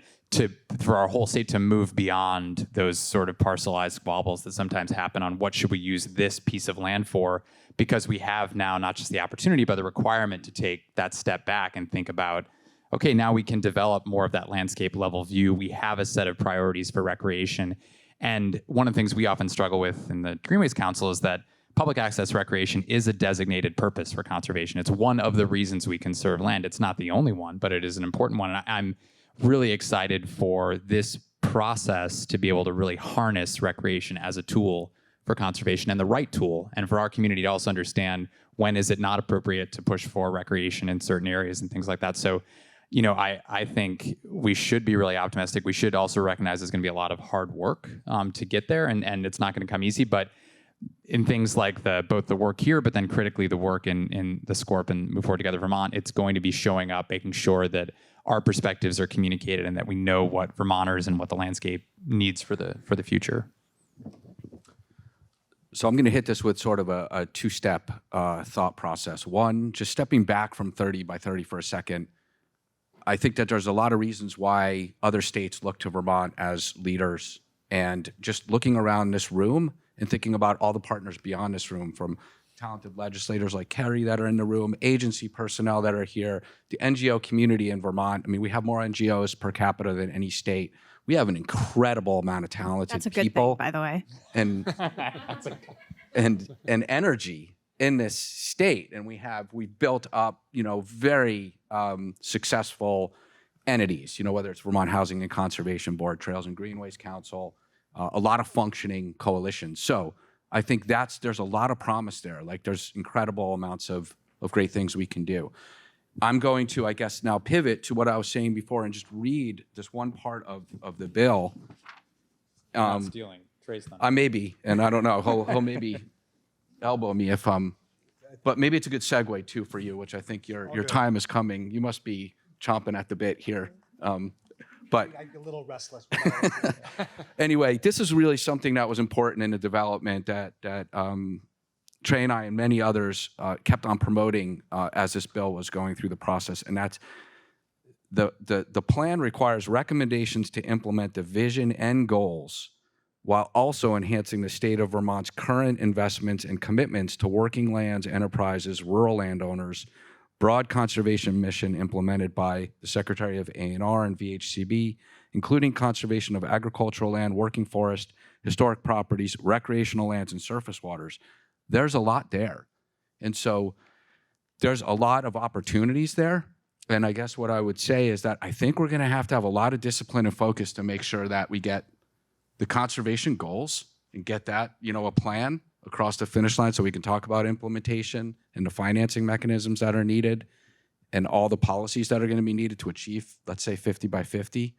for our whole state to move beyond those sort of parcelized squabbles that sometimes happen on what should we use this piece of land for, because we have now not just the opportunity, but the requirement to take that step back and think about, okay, now we can develop more of that landscape level view. We have a set of priorities for recreation. And one of the things we often struggle with in the Greenways Council is that public access recreation is a designated purpose for conservation. It's one of the reasons we conserve land. It's not the only one, but it is an important one. And I'm really excited for this process to be able to really harness recreation as a tool for conservation, and the right tool, and for our community to also understand when is it not appropriate to push for recreation in certain areas and things like that. So, I think we should be really optimistic. We should also recognize there's going to be a lot of hard work to get there, and it's not going to come easy. But in things like both the work here, but then critically the work in the SCORP and Move Forward Together Vermont, it's going to be showing up, making sure that our perspectives are communicated and that we know what Vermonters and what the landscape needs for the future. So I'm going to hit this with sort of a two-step thought process. One, just stepping back from 30 by 30 for a second. I think that there's a lot of reasons why other states look to Vermont as leaders, and just looking around this room and thinking about all the partners beyond this room, from talented legislators like Kerry that are in the room, agency personnel that are here, the NGO community in Vermont. I mean, we have more NGOs per capita than any state. We have an incredible amount of talented That's a good people thing, by the way. and energy in this state. And we've built up, very successful entities, whether it's Vermont Housing and Conservation Board, Trails and Greenways Council, a lot of functioning coalitions. So I think there's a lot of promise there. Like, there's incredible amounts of great things we can do. I'm going to, I guess, now pivot to what I was saying before and just read this one part of the bill. Not stealing. Trey's not. I may be, and I don't know. He'll maybe elbow me if but maybe it's a good segue too for you, which I think your time is coming. You must be chomping at the bit here. But I get a little restless. anyway, this is really something that was important in the development that Trey and I and many others kept on promoting as this bill was going through the process, and that's the plan requires recommendations to implement the vision and goals while also enhancing the state of Vermont's current investments and commitments to working lands, enterprises, rural landowners, broad conservation mission implemented by the Secretary of A&R and VHCB, including conservation of agricultural land, working forest, historic properties, recreational lands, and surface waters. There's a lot there. And so there's a lot of opportunities there. And I guess what I would say is that I think we're going to have a lot of discipline and focus to make sure that we get the conservation goals and get that, a plan across the finish line so we can talk about implementation and the financing mechanisms that are needed. and all the policies that are going to be needed to achieve, let's say 50 by 50.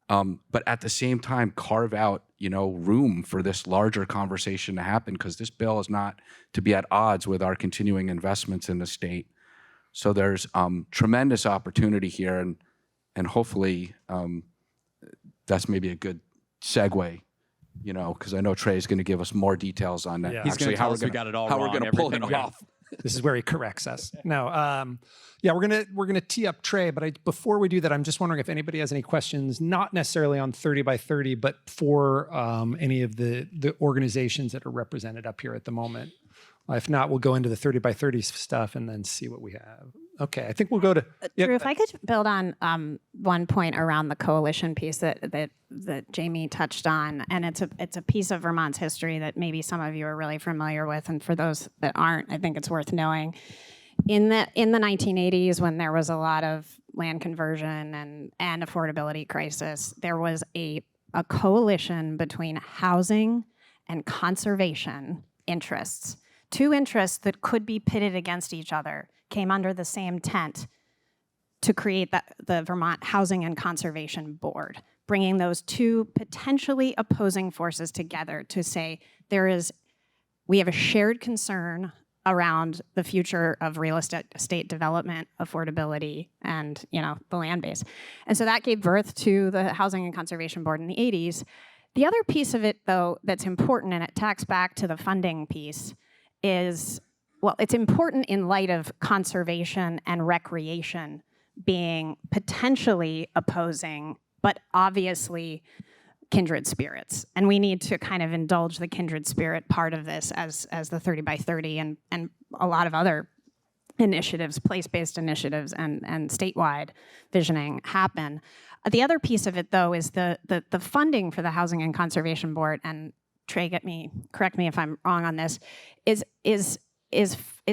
But at the same time, carve out, room for this larger conversation to happen, because this bill is not to be at odds with our continuing investments in the state. So there's tremendous opportunity here, and hopefully that's maybe a good segue, because I know Trey is going to give us more details on that. Yeah. He's gonna tell us we got it all how we're wrong, going to pull it everything we- off. This is where he corrects us. No, yeah, we're gonna tee up Trey, but before we do that, I'm just wondering if anybody has any questions, not necessarily on 30 by 30, but for any of the organizations that are represented up here at the moment. If not, we'll go into the 30 by 30 stuff and then see what we have. Okay, I think we'll go to. Yeah, Drew, if I could build on one point around the coalition piece that Jamie touched on, and it's a piece of Vermont's history that maybe some of you are really familiar with, and for those that aren't, I think it's worth knowing. In the 1980s, when there was a lot of land conversion and affordability crisis, there was a coalition between housing and conservation interests. Two interests that could be pitted against each other came under the same tent to create the Vermont Housing and Conservation Board, bringing those two potentially opposing forces together to say we have a shared concern around the future of real estate development, affordability, and the land base. And so that gave birth to the Housing and Conservation Board in the 80s. The other piece of it, though, that's important, and it tacks back to the funding piece, is, well, it's important in light of conservation and recreation being potentially opposing, but obviously kindred spirits. And we need to kind of indulge the kindred spirit part of this as the 30 by 30 and a lot of other initiatives, place-based initiatives and statewide visioning happen. The other piece of it, though, is the funding for the Housing and Conservation Board, and Trey, correct me if I'm wrong on this, is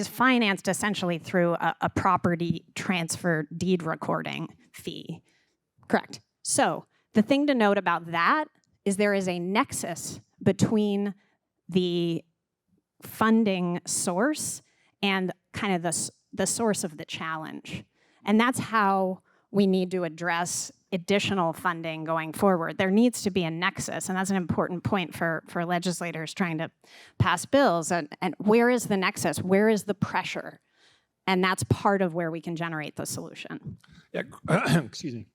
financed essentially through a property transfer deed recording fee. Correct. So the thing to note about that is there is a nexus between the funding source and kind of the source of the challenge. And that's how we need to address additional funding going forward. There needs to be a nexus, and that's an important point for legislators trying to pass bills. And where is the nexus? Where is the pressure? And that's part of where we can generate the solution. Yeah, excuse me.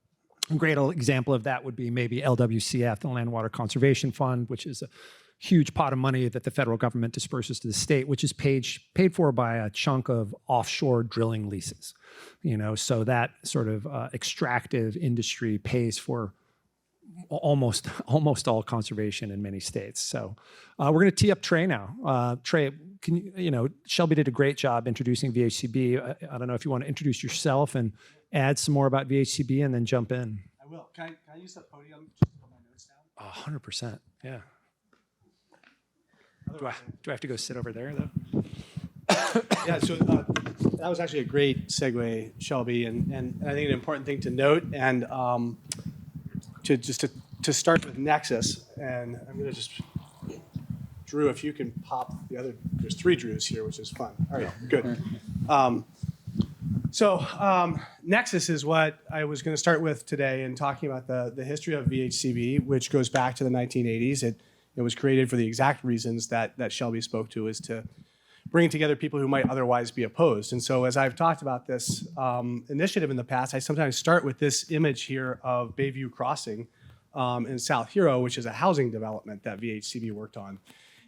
A great example of that would be maybe LWCF, the Land Water Conservation Fund, which is a huge pot of money that the federal government disperses to the state, which is paid for by a chunk of offshore drilling leases. So that sort of extractive industry pays for almost all conservation in many states. So we're going to tee up Trey now. Trey, Shelby did a great job introducing VHCB. I don't know if you want to introduce yourself and add some more about VHCB and then jump in. I will. Can I use the podium just to put my notes down? 100%, yeah. Do I have to go sit over there, though? Yeah, so that was actually a great segue, Shelby, and I think an important thing to note, and to start with Nexus, and I'm going to just, Drew, if you can pop the other, there's 3 Drews here, which is fun. All right, good. So Nexus is what I was going to start with today in talking about the history of VHCB, which goes back to the 1980s. It was created for the exact reasons that Shelby spoke to, is to bring together people who might otherwise be opposed. And so as I've talked about this initiative in the past, I sometimes start with this image here of Bayview Crossing in South Hero, which is a housing development that VHCB worked on.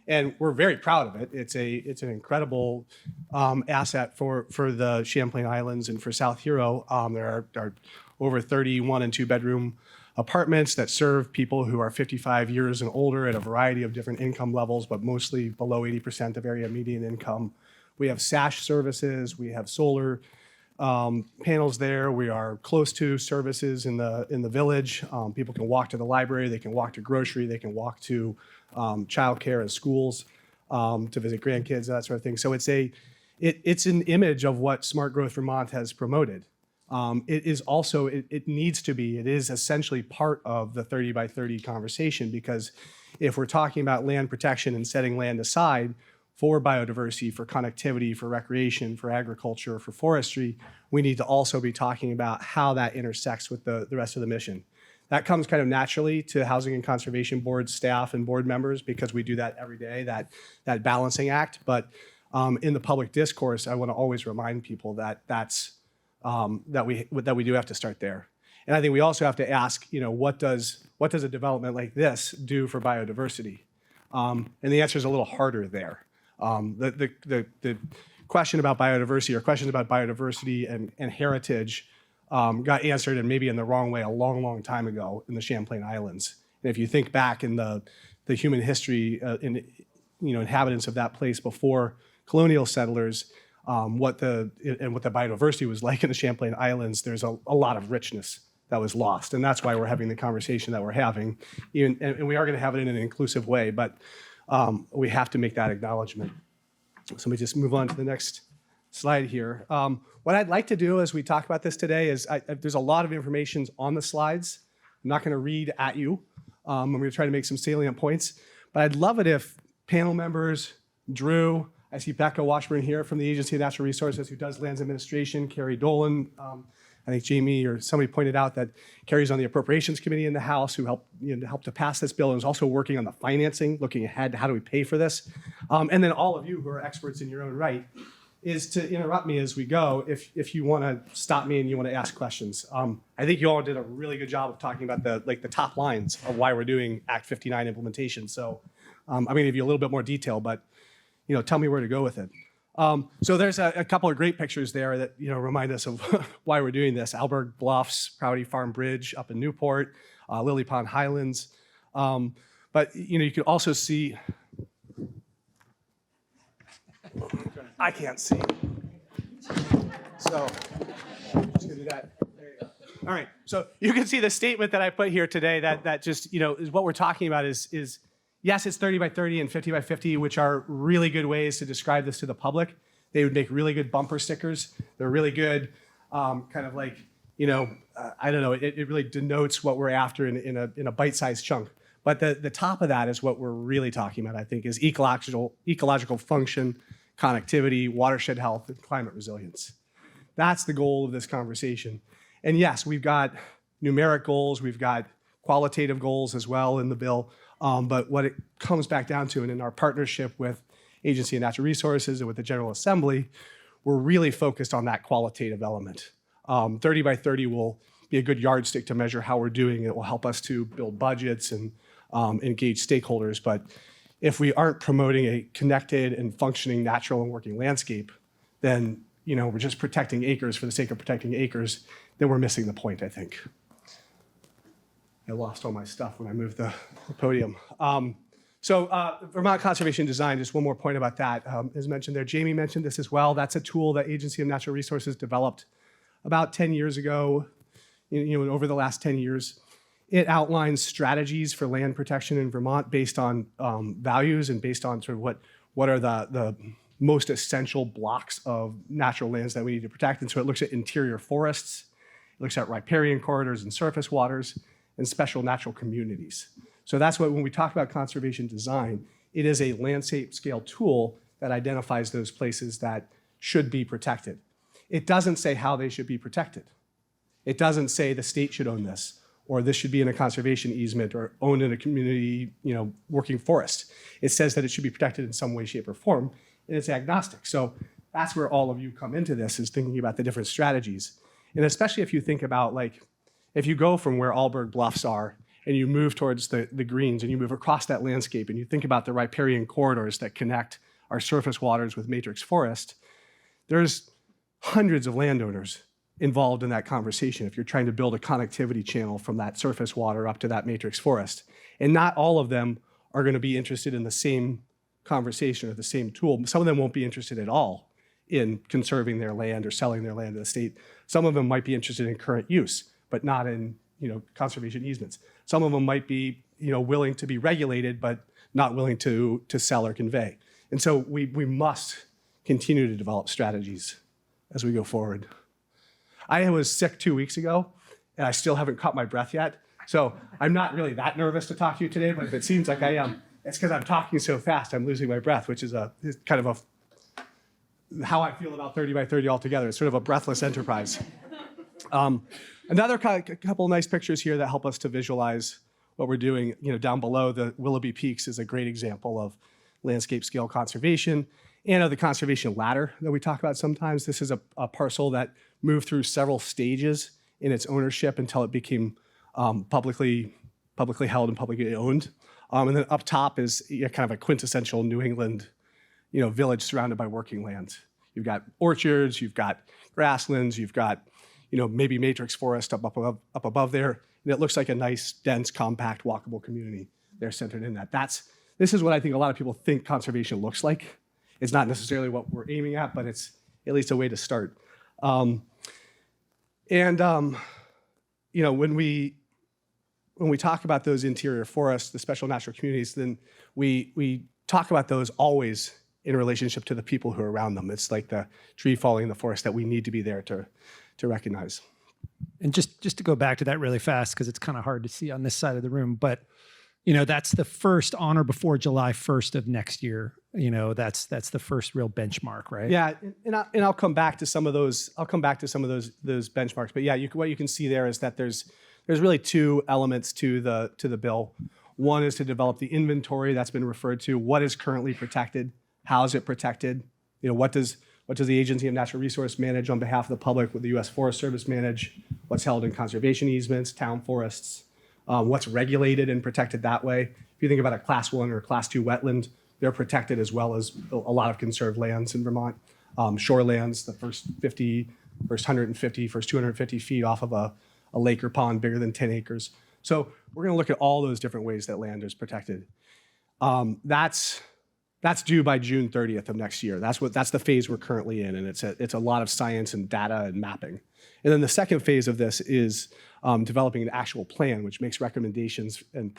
And we're very proud of it. It's an incredible asset for the Champlain Islands and for South Hero. There are over 30 1- and 2-bedroom apartments that serve people who are 55 years and older at a variety of different income levels, but mostly below 80% of area median income. We have SASH services. We have solar panels there. We are close to services in the village. People can walk to the library. They can walk to grocery. They can walk to childcare and schools to visit grandkids, that sort of thing. So it's an image of what Smart Growth Vermont has promoted. It is also, it needs to be, it is essentially part of the 30 by 30 conversation, because if we're talking about land protection and setting land aside, for biodiversity, for connectivity, for recreation, for agriculture, for forestry, we need to also be talking about how that intersects with the rest of the mission. That comes kind of naturally to Housing and Conservation Board staff and board members because we do that every day, that balancing act. But in the public discourse, I want to always remind people that that we do have to start there. And I think we also have to ask, what does a development like this do for biodiversity? And the answer is a little harder there. The question about biodiversity or questions about biodiversity and heritage got answered, and maybe in the wrong way, a long, long time ago in the Champlain Islands. And if you think back in the human history, inhabitants of that place before colonial settlers, what the biodiversity was like in the Champlain Islands, there's a lot of richness that was lost, and that's why we're having the conversation that we're having, and we are going to have it in an inclusive way, but we have to make that acknowledgement. So let me just move on to the next slide here. What I'd like to do as we talk about this today is there's a lot of information on the slides. I'm not going to read at you. I'm going to try to make some salient points, but I'd love it if panel members, Drew, I see Becca Washburn here from the Agency of Natural Resources who does lands administration, Carrie Dolan, I think Jamie or somebody pointed out that Carrie's on the Appropriations Committee in the House who helped to pass this bill and is also working on the financing, looking ahead to how do we pay for this. And then all of you who are experts in your own right is to interrupt me as we go if you want to stop me and you want to ask questions. I think you all did a really good job of talking about the top lines of why we're doing Act 59 implementation. So I'm going to give you a little bit more detail, but tell me where to go with it. So there's a couple of great pictures there that remind us of why we're doing this. Alberg Bluffs, Prouty Farm Bridge up in Newport, Lily Pond Highlands. But you can also see, I can't see. So just gonna do that. There you go. All right. So you can see the statement that I put here today that just is what we're talking about is yes, it's 30 by 30 and 50 by 50, which are really good ways to describe this to the public. They would make really good bumper stickers. They're really good, kind of like, I don't know, it really denotes what we're after in a bite-sized chunk. But the top of that is what we're really talking about, I think, is ecological function, connectivity, watershed health, and climate resilience. That's the goal of this conversation. And yes, we've got numeric goals, we've got qualitative goals as well in the bill. But what it comes back down to, and in our partnership with Agency of Natural Resources and with the General Assembly, we're really focused on that qualitative element. 30 by 30 will be a good yardstick to measure how we're doing. It will help us to build budgets and engage stakeholders. But if we aren't promoting a connected and functioning natural and working landscape, then we're just protecting acres for the sake of protecting acres, then we're missing the point, I think. I lost all my stuff when I moved the podium. Vermont Conservation Design, just one more point about that. As mentioned there, Jamie mentioned this as well. That's a tool that Agency of Natural Resources developed about 10 years ago, over the last 10 years. It outlines strategies for land protection in Vermont based on values and based on sort of what are the most essential blocks of natural lands that we need to protect. And so it looks at interior forests, it looks at riparian corridors and surface waters, and special natural communities. So that's when we talk about conservation design, it is a landscape scale tool that identifies those places that should be protected. It doesn't say how they should be protected. It doesn't say the state should own this, or this should be in a conservation easement or owned in a community, working forest. It says that it should be protected in some way, shape, or form, and it's agnostic. So that's where all of you come into this, is thinking about the different strategies. And especially if you think about, if you go from where Alberg Bluffs are and you move towards the greens and you move across that landscape and you think about the riparian corridors that connect our surface waters with matrix forest, there's hundreds of landowners involved in that conversation if you're trying to build a connectivity channel from that surface water up to that matrix forest. And not all of them are going to be interested in the same conversation or the same tool. Some of them won't be interested at all in conserving their land or selling their land to the state. Some of them might be interested in current use, but not in conservation easements. Some of them might be willing to be regulated, but not willing to sell or convey. And so we must continue to develop strategies as we go forward. I was sick 2 weeks ago, and I still haven't caught my breath yet. So I'm not really that nervous to talk to you today, but it seems like I am. It's because I'm talking so fast, I'm losing my breath, which is kind of how I feel about 30 by 30 altogether. It's sort of a breathless enterprise. Another couple of nice pictures here that help us to visualize what we're doing. Down below, the Willoughby Peaks is a great example of landscape scale conservation and of the conservation ladder that we talk about sometimes. This is a parcel that moved through several stages in its ownership until it became publicly held and publicly owned. And then up top is kind of a quintessential New England village surrounded by working land. You've got orchards, you've got grasslands, you've got maybe matrix forest up above there. And it looks like a nice, dense, compact, walkable community. They're centered in that. This is what I think a lot of people think conservation looks like. It's not necessarily what we're aiming at, but it's at least a way to start. When we talk about those interior forests, the special natural communities, then we talk about those always in relationship to the people who are around them. It's like the tree falling in the forest that we need to be there to recognize. And just to go back to that really fast, because it's kind of hard to see on this side of the room, but that's the first on or before July 1st of next year. That's the first real benchmark, right? Yeah, and I'll come back to some of those. I'll come back to some of those benchmarks. But yeah, what you can see there is that there's really two elements to the bill. One is to develop the inventory that's been referred to. What is currently protected? How is it protected? What does the Agency of Natural Resource manage on behalf of the public? What the U.S. Forest Service manage? What's held in conservation easements, town forests? What's regulated and protected that way? If you think about a Class 1 or Class 2 wetland, they're protected as well as a lot of conserved lands in Vermont. Shorelands, the first 50, first 150, first 250 feet off of a lake or pond bigger than 10 acres. So we're going to look at all those different ways that land is protected. That's due by June 30th of next year. That's the phase we're currently in, and it's a lot of science and data and mapping. And then the second phase of this is developing an actual plan, which makes recommendations and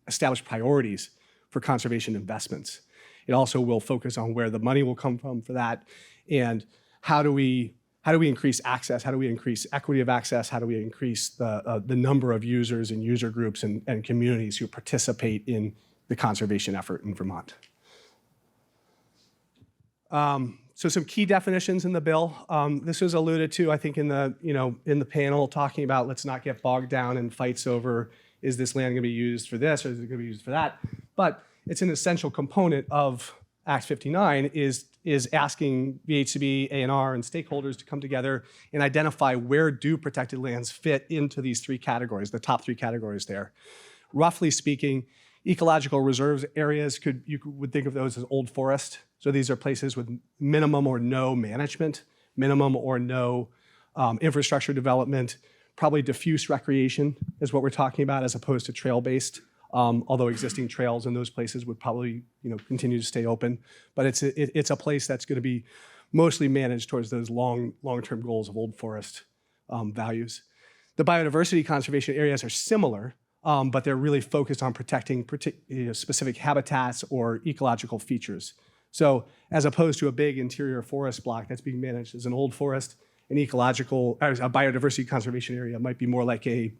establish priorities for conservation investments. It also will focus on where the money will come from for that, and how do we increase access? How do we increase equity of access? How do we increase the number of users and user groups and communities who participate in the conservation effort in Vermont? So some key definitions in the bill. This was alluded to, I think, in the panel talking about let's not get bogged down in fights over is this land going to be used for this or is it going to be used for that? But it's an essential component of Act 59 is asking VHCB, ANR, and stakeholders to come together and identify where do protected lands fit into these three categories, the top three categories there. Roughly speaking, ecological reserves areas, you would think of those as old forest. So these are places with minimum or no management, minimum or no infrastructure development, probably diffuse recreation is what we're talking about as opposed to trail-based, although existing trails in those places would probably continue to stay open. But it's a place that's going to be mostly managed towards those long-term goals of old forest values. The biodiversity conservation areas are similar, but they're really focused on protecting specific habitats or ecological features. So as opposed to a big interior forest block that's being managed as an old forest, a biodiversity conservation area might be more like a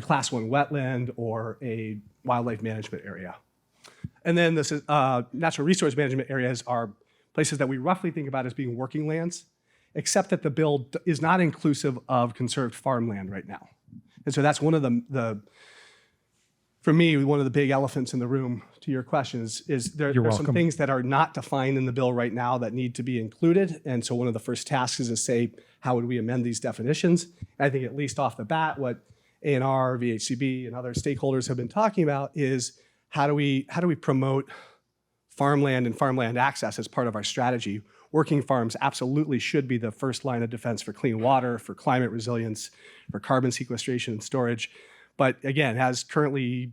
Class 1 wetland or a wildlife management area. And then this is, natural resource management areas are places that we roughly think about as being working lands, except that the bill is not inclusive of conserved farmland right now. And so that's one of for me, one of the big elephants in the room to your questions is there's some things that are not defined in the bill right now that need to be included. And so one of the first tasks is to say, how would we amend these definitions? And I think at least off the bat, what ANR, VHCB, and other stakeholders have been talking about is how do we promote farmland and farmland access as part of our strategy? Working farms absolutely should be the first line of defense for clean water, for climate resilience, for carbon sequestration and storage. But again, as currently,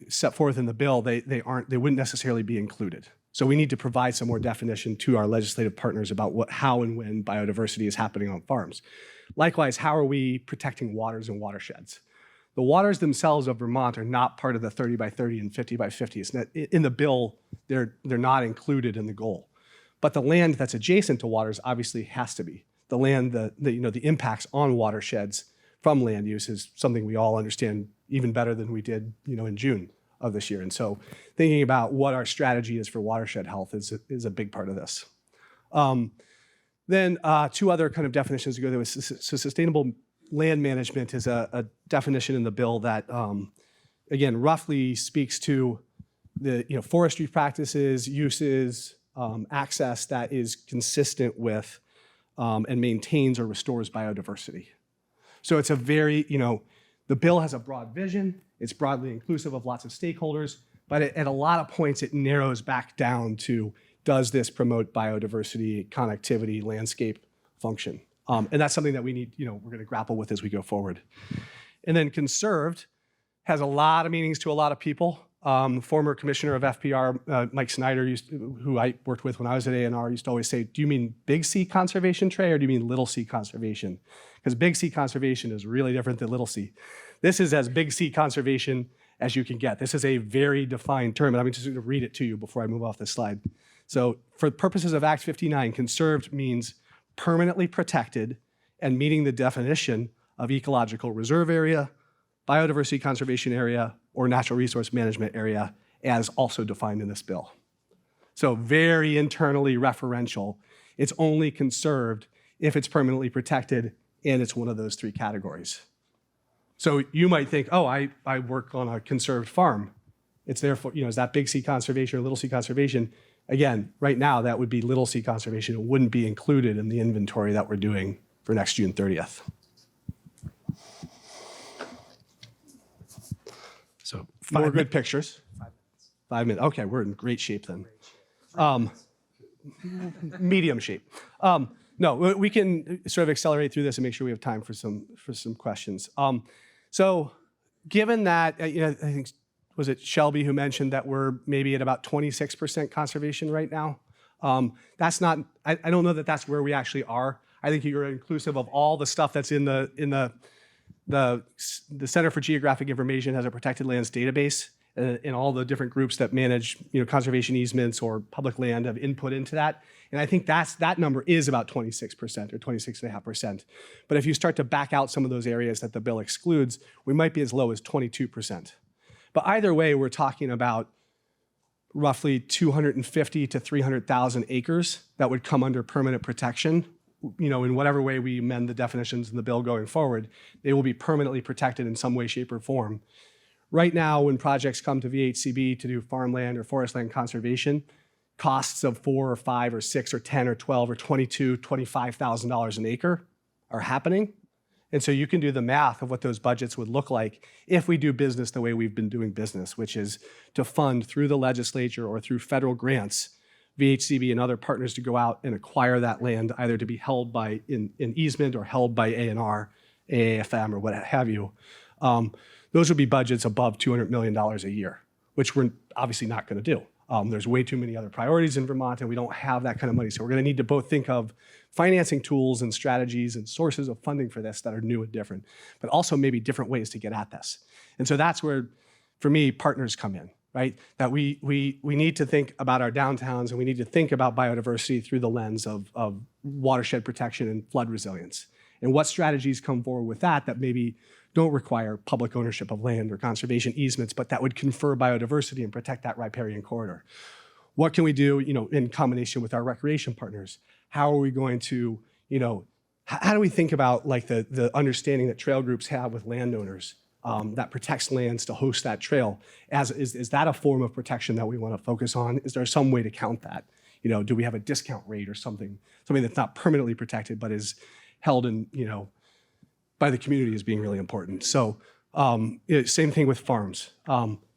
set forth in the bill, they wouldn't necessarily be included. So we need to provide some more definition to our legislative partners about how and when biodiversity is happening on farms. Likewise, how are we protecting waters and watersheds? The waters themselves of Vermont are not part of the 30 by 30 and 50 by 50. It's not, in the bill, they're not included in the goal. But the land that's adjacent to waters obviously has to be. The land, the impacts on watersheds from land use is something we all understand even better than we did, in June of this year. And so thinking about what our strategy is for watershed health is a big part of this. Then two other kind of definitions to go there. So sustainable land management is a definition in the bill that, again, roughly speaks to the forestry practices, uses, access that is consistent with and maintains or restores biodiversity. So it's a very, the bill has a broad vision. It's broadly inclusive of lots of stakeholders, but at a lot of points it narrows back down to, does this promote biodiversity, connectivity, landscape function? And that's something that we need, we're going to grapple with as we go forward. And then conserved has a lot of meanings to a lot of people. Former commissioner of FPR, Mike Snyder, who I worked with when I was at ANR, used to always say, do you mean big C conservation, Trey, or do you mean little c conservation? Because big C conservation is really different than little c. This is as big C conservation as you can get. This is a very defined term, and I'm just going to read it to you before I move off this slide. So for purposes of Act 59, conserved means permanently protected and meeting the definition of ecological reserve area, biodiversity conservation area, or natural resource management area as also defined in this bill. So very internally referential. It's only conserved if it's permanently protected and it's one of those three categories. So you might think, oh, I work on a conserved farm. It's therefore, is that big C conservation or little c conservation? Again, right now that would be little c conservation. It wouldn't be included in the inventory that we're doing for next June 30th. So more good pictures. 5 minutes. Okay, we're in great shape then. Medium shape. No, we can sort of accelerate through this and make sure we have time for some questions. So given that, I think, was it Shelby who mentioned that we're maybe at about 26% conservation right now? That's not, I don't know that that's where we actually are. I think you're inclusive of all the stuff that's in the Center for Geographic Information has a protected lands database, and all the different groups that manage conservation easements or public land have input into that. And I think that number is about 26% or 26.5%. But if you start to back out some of those areas that the bill excludes, we might be as low as 22%. But either way, we're talking about roughly 250 to 300,000 acres that would come under permanent protection. In whatever way we amend the definitions in the bill going forward, they will be permanently protected in some way, shape, or form. Right now, when projects come to VHCB to do farmland or forest land conservation, costs of $4 or $5 or $6 or $10 or $12 or $22, $25,000 an acre are happening. And so you can do the math of what those budgets would look like if we do business the way we've been doing business, which is to fund through the legislature or through federal grants, VHCB and other partners to go out and acquire that land, either to be held by in easement or held by ANR, AAFM, or what have you. Those would be budgets above $200 million a year, which we're obviously not going to do. There's way too many other priorities in Vermont, and we don't have that kind of money. So we're going to need to both think of financing tools and strategies and sources of funding for this that are new and different, but also maybe different ways to get at this. And so that's where, for me, partners come in, right? That we need to think about our downtowns, and we need to think about biodiversity through the lens of watershed protection and flood resilience. And what strategies come forward with that maybe don't require public ownership of land or conservation easements, but that would confer biodiversity and protect that riparian corridor. What can we do, in combination with our recreation partners? How are we going to, how do we think about like the understanding that trail groups have with landowners that protects lands to host that trail? Is that a form of protection that we want to focus on? Is there some way to count that? Do we have a discount rate or something that's not permanently protected but is held in, by the community as being really important? So same thing with farms.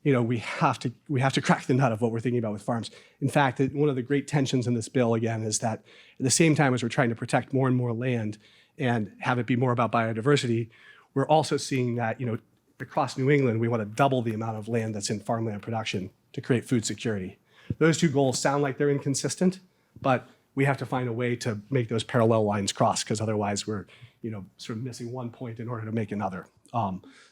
We have to crack the nut of what we're thinking about with farms. In fact, one of the great tensions in this bill, again, is that at the same time as we're trying to protect more and more land and have it be more about biodiversity, we're also seeing that, across New England, we want to double the amount of land that's in farmland production to create food security. Those two goals sound like they're inconsistent, but we have to find a way to make those parallel lines cross, because otherwise we're sort of missing one point in order to make another.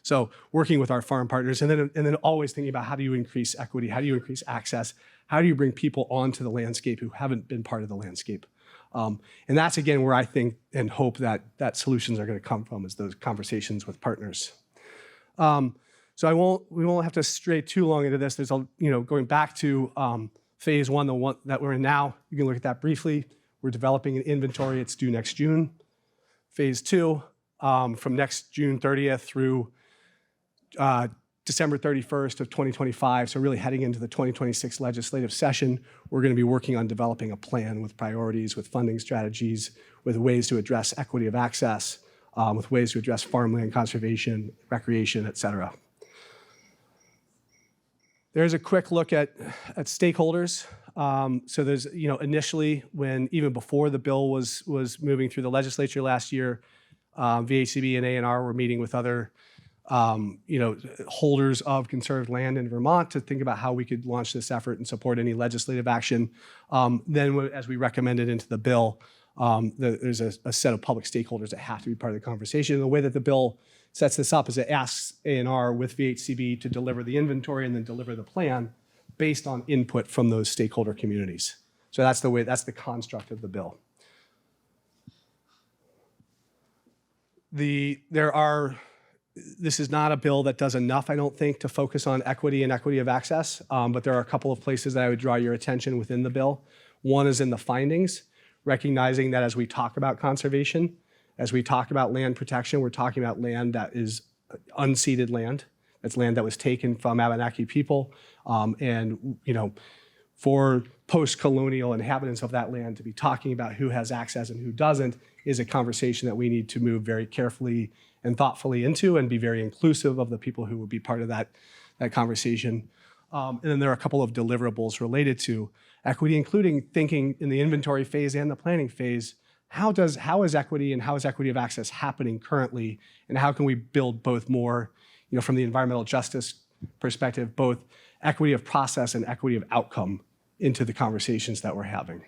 So working with our farm partners, and then always thinking about how do you increase equity, how do you increase access, how do you bring people onto the landscape who haven't been part of the landscape. And that's, again, where I think and hope that solutions are going to come from, is those conversations with partners. So So we won't have to stray too long into this. There's going back to phase one, the one that we're in now. You can look at that briefly. We're developing an inventory. It's due next June. Phase two, from next June 30th through December 31st of 2025, so really heading into the 2026 legislative session, we're going to be working on developing a plan with priorities, with funding strategies, with ways to address equity of access, with ways to address farmland conservation, recreation, et cetera. There's a quick look at stakeholders. So there's, initially when, even before the bill was moving through the legislature last year, VHCB and A&R were meeting with other holders of conserved land in Vermont to think about how we could launch this effort and support any legislative action. Then as we recommended into the bill, there's a set of public stakeholders that have to be part of the conversation. And the way that the bill sets this up is it asks A&R with VHCB to deliver the inventory and then deliver the plan based on input from those stakeholder communities. So that's the construct of the bill. This is not a bill that does enough, I don't think, to focus on equity and equity of access, but there are a couple of places that I would draw your attention within the bill. One is in the findings, recognizing that as we talk about conservation, as we talk about land protection, we're talking about land that is unceded land. That's land that was taken from Abenaki people, and for post-colonial inhabitants of that land to be talking about who has access and who doesn't is a conversation that we need to move very carefully and thoughtfully into and be very inclusive of the people who will be part of that conversation. And then there are a couple of deliverables related to equity, including thinking in the inventory phase and the planning phase, how is equity and how is equity of access happening currently, and how can we build both more, from the environmental justice perspective, both equity of process and equity of outcome into the conversations that we're having.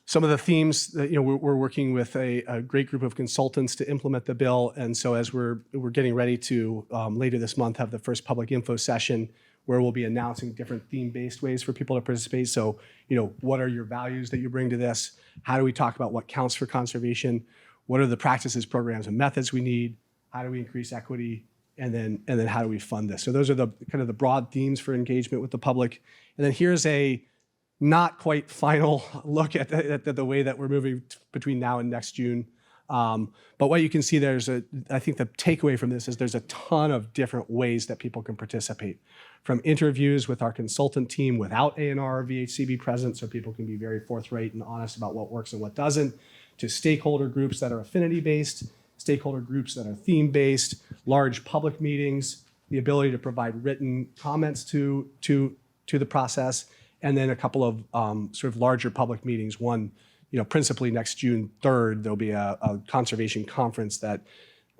Some of the themes that we're working with a great group of consultants to implement the bill, and so as we're getting ready to later this month have the first public info session where we'll be announcing different theme-based ways for people to participate. So, what are your values that you bring to this? How do we talk about what counts for conservation? What are the practices, programs, and methods we need? How do we increase equity? And then how do we fund this? So those are the kind of the broad themes for engagement with the public. And then here's a not quite final look at the way that we're moving between now and next June. But what you can see I think the takeaway from this is there's a ton of different ways that people can participate. From interviews with our consultant team without A&R or VHCB present, so people can be very forthright and honest about what works and what doesn't, to stakeholder groups that are affinity-based, stakeholder groups that are theme-based, large public meetings, the ability to provide written comments to the process, and then a couple of sort of larger public meetings. One, principally next June 3rd, there'll be a conservation conference that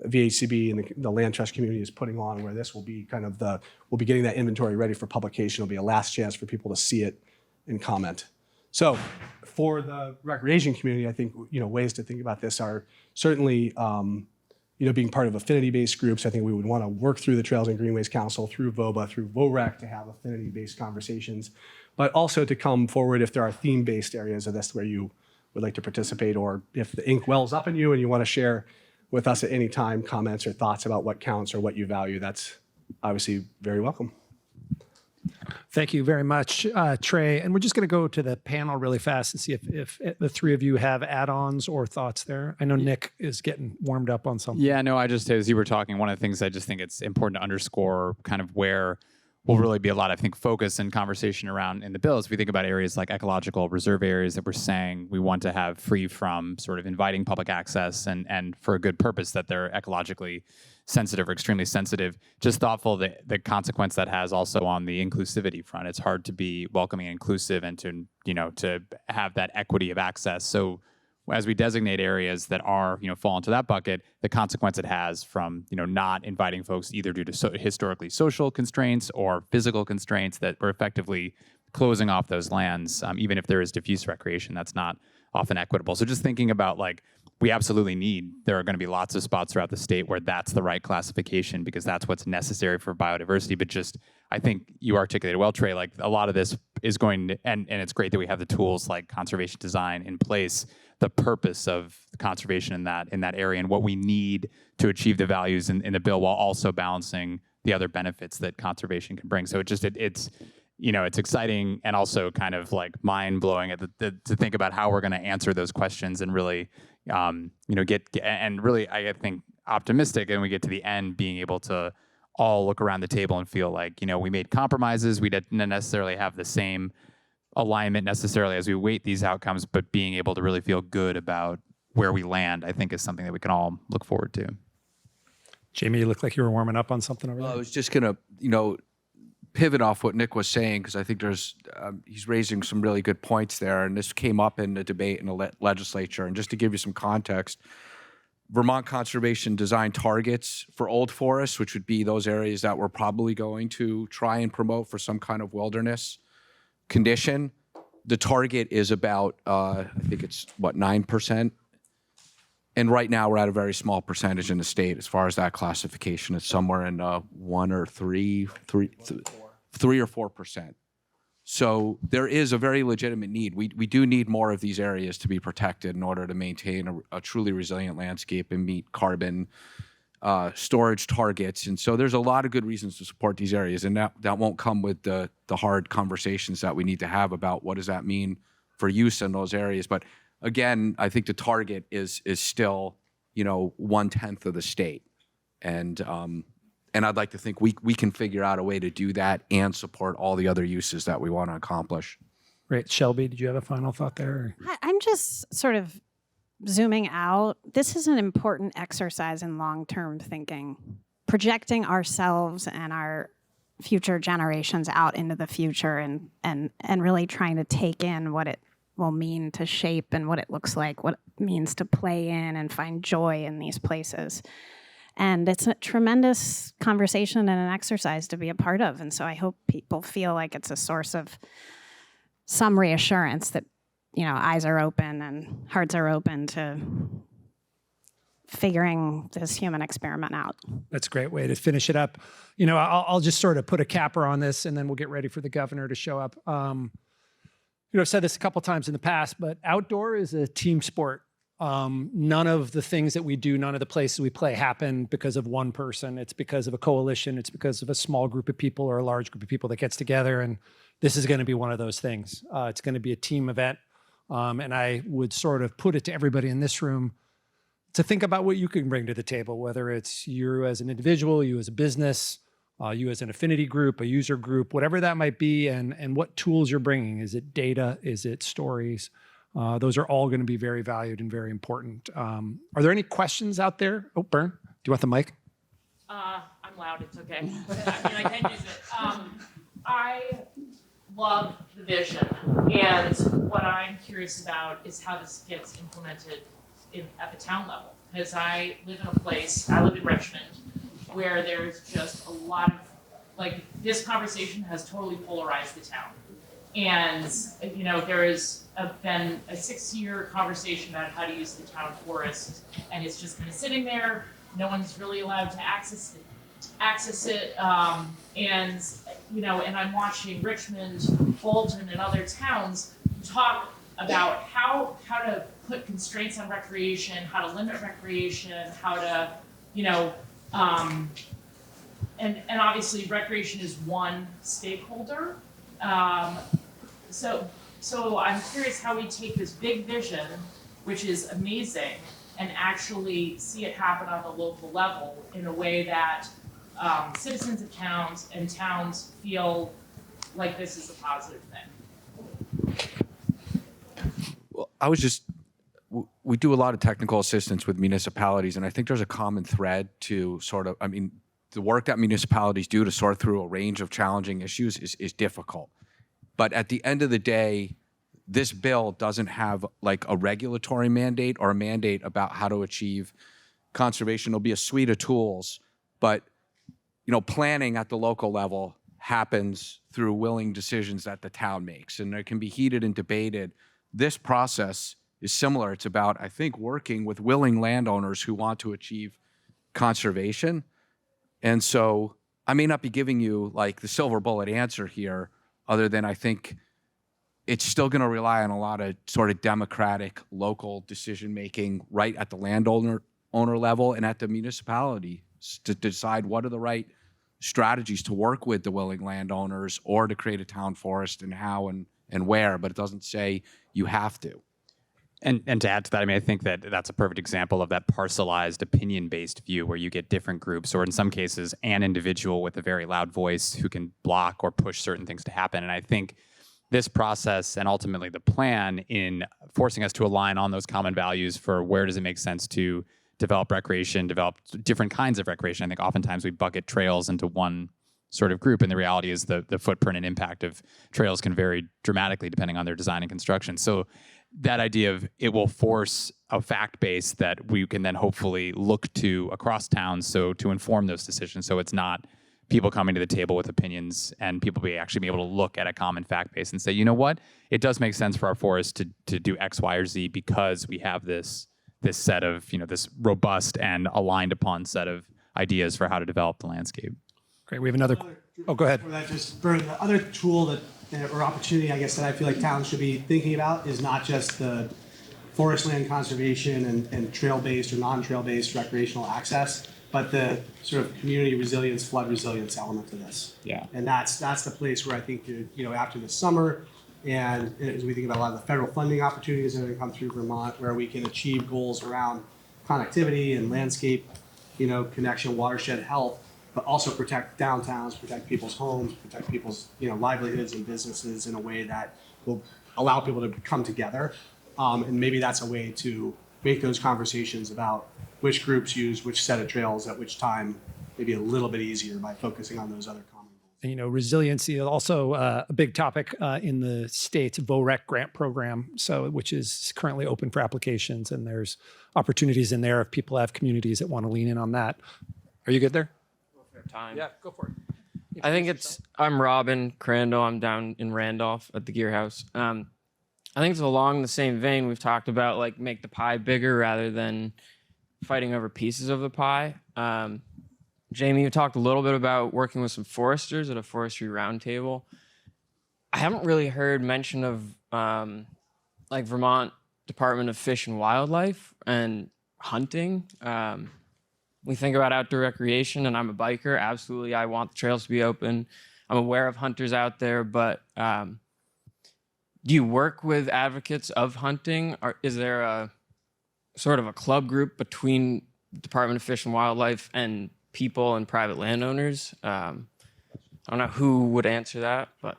VHCB and the Land Trust community is putting on, where this will be we'll be getting that inventory ready for publication. It'll be a last chance for people to see it and comment. So for the recreation community, I think, ways to think about this are certainly, being part of affinity-based groups. I think we would want to work through the Trails and Greenways Council, through VOBA, through VOREC to have affinity-based conversations, but also to come forward if there are theme-based areas of this where you would like to participate, or if the ink wells up in you and you want to share with us at any time comments or thoughts about what counts or what you value, that's obviously very welcome. Thank you very much, Trey. And we're just going to go to the panel really fast and see if the three of you have add-ons or thoughts there. I know Nick is getting warmed up on something. Yeah, no, as you were talking, one of the things I just think it's important to underscore kind of where will really be a lot, I think, focus and conversation around in the bill as we think about areas like ecological reserve areas that we're saying we want to have free from sort of inviting public access and for a good purpose, that they're ecologically sensitive or extremely sensitive. Just thoughtful the consequence that has also on the inclusivity front. It's hard to be welcoming and inclusive and to have that equity of access. So as we designate areas that are, fall into that bucket, the consequence it has from, not inviting folks either due to historically social constraints or physical constraints, that we're effectively closing off those lands, even if there is diffuse recreation, that's not often equitable. So just thinking about we absolutely there are going to be lots of spots throughout the state where that's the right classification because that's what's necessary for biodiversity. But just, I think you articulated well, Trey, a lot of this is going to, and it's great that we have the tools like conservation design in place. The purpose of conservation in that area and what we need to achieve the values in the bill, while also balancing the other benefits that conservation can bring. So it's it's exciting and also kind of like mind blowing to think about how we're going to answer those questions and really and really I think optimistic, and we get to the end being able to all look around the table and feel like we made compromises. We didn't necessarily have the same alignment necessarily as we weight these outcomes, but being able to really feel good about where we land, I think, is something that we can all look forward to. Jamie, you look like you were warming up on something over Well, I there. was just going to, pivot off what Nick was saying, because I think he's raising some really good points there. And this came up in the debate in the legislature. And just to give you some context, Vermont Conservation Design targets for old forests, which would be those areas that we're probably going to try and promote for some kind of wilderness condition. The target is about, I think it's 9%. And right now we're at a very small percentage in the state as far as that classification. It's somewhere in 1 or 3 or 4%. So there is a very legitimate need. We do need more of these areas to be protected in order to maintain a truly resilient landscape and meet carbon storage targets. And so there's a lot of good reasons to support these areas. And that won't come with the hard conversations that we need to have about what does that mean for use in those areas. But again, I think the target is still 1/10 of the state. And I'd like to think we can figure out a way to do that and support all the other uses that we want to accomplish. Great. Shelby, did you have a final thought there? I'm just sort of zooming out. This is an important exercise in long-term thinking, projecting ourselves and our future generations out into the future and really trying to take in what it will mean to shape and what it looks like, what it means to play in and find joy in these places. And it's a tremendous conversation and an exercise to be a part of. And so I hope people feel like it's a source of some reassurance that, eyes are open and hearts are open to figuring this human experiment out. That's a great way to finish it up. I'll just sort of put a capper on this, and then we'll get ready for the governor to show up. I've said this a couple times in the past, but outdoor is a team sport. None of the things that we do, none of the places we play happen because of one person. It's because of a coalition. It's because of a small group of people or a large group of people that gets together. And this is going to be one of those things. It's going to be a team event. And I would sort of put it to everybody in this room to think about what you can bring to the table, whether it's you as an individual, you as a business, you as an affinity group, a user group, whatever that might be, and what tools you're bringing. Is it data? Is it stories? Those are all going to be very valued and very important. Are there any questions out there? Oh, Bern, do you want the mic? I'm loud, it's okay. I can use it. I love the vision, and what I'm curious about is how this gets implemented at the town level. Because I live in Richmond, where there's just a lot of, this conversation has totally polarized the town. And, there has been a 6-year conversation about how to use the town forest, and it's just kind of sitting there. No one's really allowed to access it. And I'm watching Richmond, Bolton, and other towns talk about how to put constraints on recreation, how to limit recreation, how to, and obviously recreation is one stakeholder. So I'm curious how we take this big vision, which is amazing, and actually see it happen on the local level in a way that citizens of towns and towns feel like this is a positive thing. Well, we do a lot of technical assistance with municipalities, and I think there's a common thread to the work that municipalities do to sort through a range of challenging issues is difficult. But at the end of the day, this bill doesn't have a regulatory mandate or a mandate about how to achieve conservation. It'll be a suite of tools, but planning at the local level happens through willing decisions that the town makes, and it can be heated and debated. This process is similar. It's about, I think, working with willing landowners who want to achieve conservation. And so I may not be giving you the silver bullet answer here, other than I think it's still going to rely on a lot of sort of democratic local decision making right at the owner level and at the municipality to decide what are the right strategies to work with the willing landowners or to create a town forest and how and where, but it doesn't say you have to. And to add to that, I mean, I think that that's a perfect example of that parcelized opinion-based view where you get different groups, or in some cases, an individual with a very loud voice who can block or push certain things to happen. And I think this process and ultimately the plan in forcing us to align on those common values for where does it make sense to develop recreation, develop different kinds of recreation. I think oftentimes we bucket trails into one sort of group, and the reality is the footprint and impact of trails can vary dramatically depending on their design and construction. So that idea of it will force a fact base that we can then hopefully look to across towns so to inform those decisions. So it's not people coming to the table with opinions and people actually be able to look at a common fact base and say, you know what, it does make sense for our forest to do X, Y, or Z because we have this set of, this robust and aligned upon set of ideas for how to develop the landscape. Great. We have another. Oh, go ahead. For that, just for the other tool that or opportunity, I guess, that I feel like towns should be thinking about is not just the forest land conservation and trail-based or non-trail-based recreational access, but the sort of community resilience, flood resilience element to this. Yeah. And that's the place where I think, after the summer, and as we think about a lot of the federal funding opportunities that are going to come through Vermont, where we can achieve goals around connectivity and landscape, connection, watershed health, but also protect downtowns, protect people's homes, protect people's livelihoods and businesses in a way that will allow people to come together. And maybe that's a way to make those conversations about which groups use which set of trails at which time maybe a little bit easier by focusing on those other common goals. And, resiliency is also a big topic in the state's VOREC grant program, which is currently open for applications, and there's opportunities in there if people have communities that want to lean in on that. Are you good there? Time. Yeah, go for it. I think I'm Robin Crandall. I'm down in Randolph at the Gear House. I think it's along the same vein. We've talked about like make the pie bigger rather than fighting over pieces of the pie. Jamie, you talked a little bit about working with some foresters at a forestry roundtable. I haven't really heard mention of like Vermont Department of Fish and Wildlife and hunting. We think about outdoor recreation, and I'm a biker. Absolutely, I want the trails to be open. I'm aware of hunters out there, but do you work with advocates of hunting? Or is there a sort of a club group between Department of Fish and Wildlife and people and private landowners? I don't know who would answer that, but.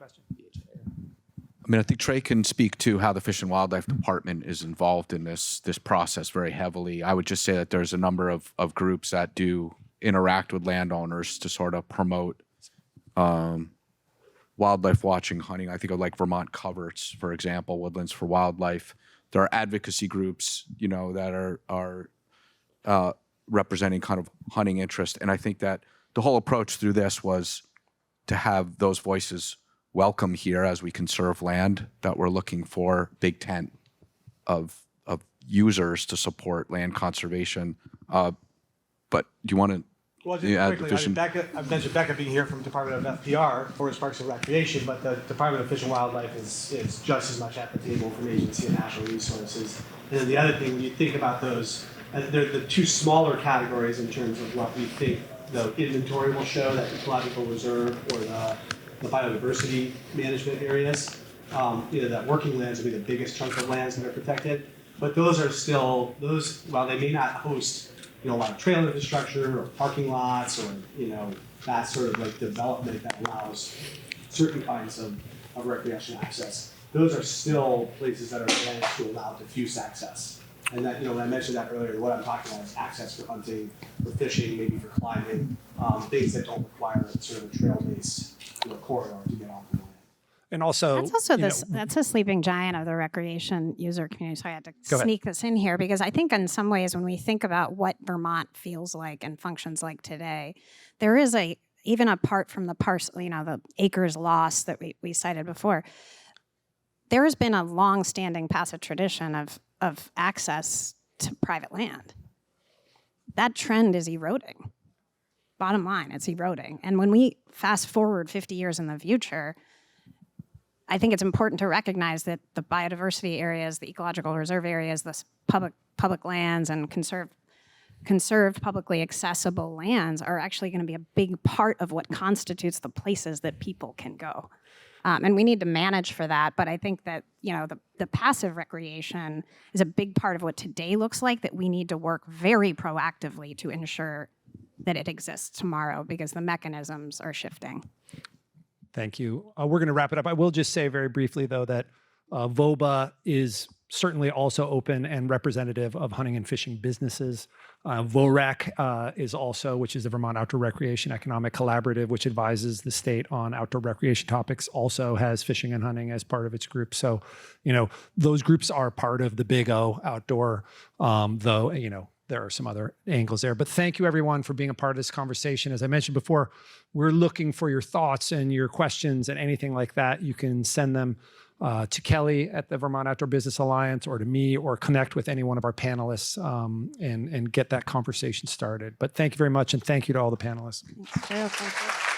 I mean, I think Trey can speak to how the Fish and Wildlife Department is involved in this process very heavily. I would just say that there's a number of groups that do interact with landowners to sort of promote wildlife watching, hunting. I think of like Vermont Coverts, for example, Woodlands for Wildlife. There are advocacy groups, that are representing kind of hunting interest. And I think that the whole approach through this was to have those voices welcome here as we conserve land, that we're looking for big tent of users to support land conservation. But do you want to? Well, just Yeah, quickly, Fish and- I've mentioned Becca being here from Department of FPR, Forest Parks and Recreation, but the Department of Fish and Wildlife is just as much at the table from Agency of Natural Resources. And then the other thing, when you think about those, they're the two smaller categories in terms of what we think the inventory will show, that ecological reserve or the biodiversity management areas. That working lands will be the biggest chunk of lands that are protected. But those are still, while they may not host a lot of trail infrastructure or parking lots or that sort of like development that allows certain kinds of recreation access, those are still places that are managed to allow diffuse access. And that, when I mentioned that earlier, what I'm talking about is access for hunting, for fishing, maybe for climbing, things that don't require sort of a trail-based corridor to get off the land. And also, That's also that's a sleeping giant of the recreation user community. So I had to sneak this in here because I think in some ways when we think about what Vermont feels like and functions like today, there is even apart from the the acres lost that we cited before, there has been a long-standing passive tradition of access to private land. That trend is eroding. Bottom line, it's eroding. And when we fast forward 50 years in the future, I think it's important to recognize that the biodiversity areas, the ecological reserve areas, the public lands, and conserved publicly accessible lands are actually going to be a big part of what constitutes the places that people can go. And we need to manage for that. But I think that, you know, the passive recreation is a big part of what today looks like, that we need to work very proactively to ensure that it exists tomorrow, because the mechanisms are shifting. Thank you. We're going to wrap it up. I will just say very briefly, though, that VOBA is certainly also open and representative of hunting and fishing businesses. VOREC is also, which is the Vermont Outdoor Recreation Economic Collaborative, which advises the state on outdoor recreation topics, also has fishing and hunting as part of its group. So, you know, those groups are part of the Big O outdoor, though, you know, there are some other angles there. But thank you, everyone, for being a part of this conversation. As I mentioned before, we're looking for your thoughts and your questions and anything like that. You can send them to Kelly at the Vermont Outdoor Business Alliance, or to me, or connect with any one of our panelists and get that conversation started. But thank you very much, and thank you to all the panelists. Thank you.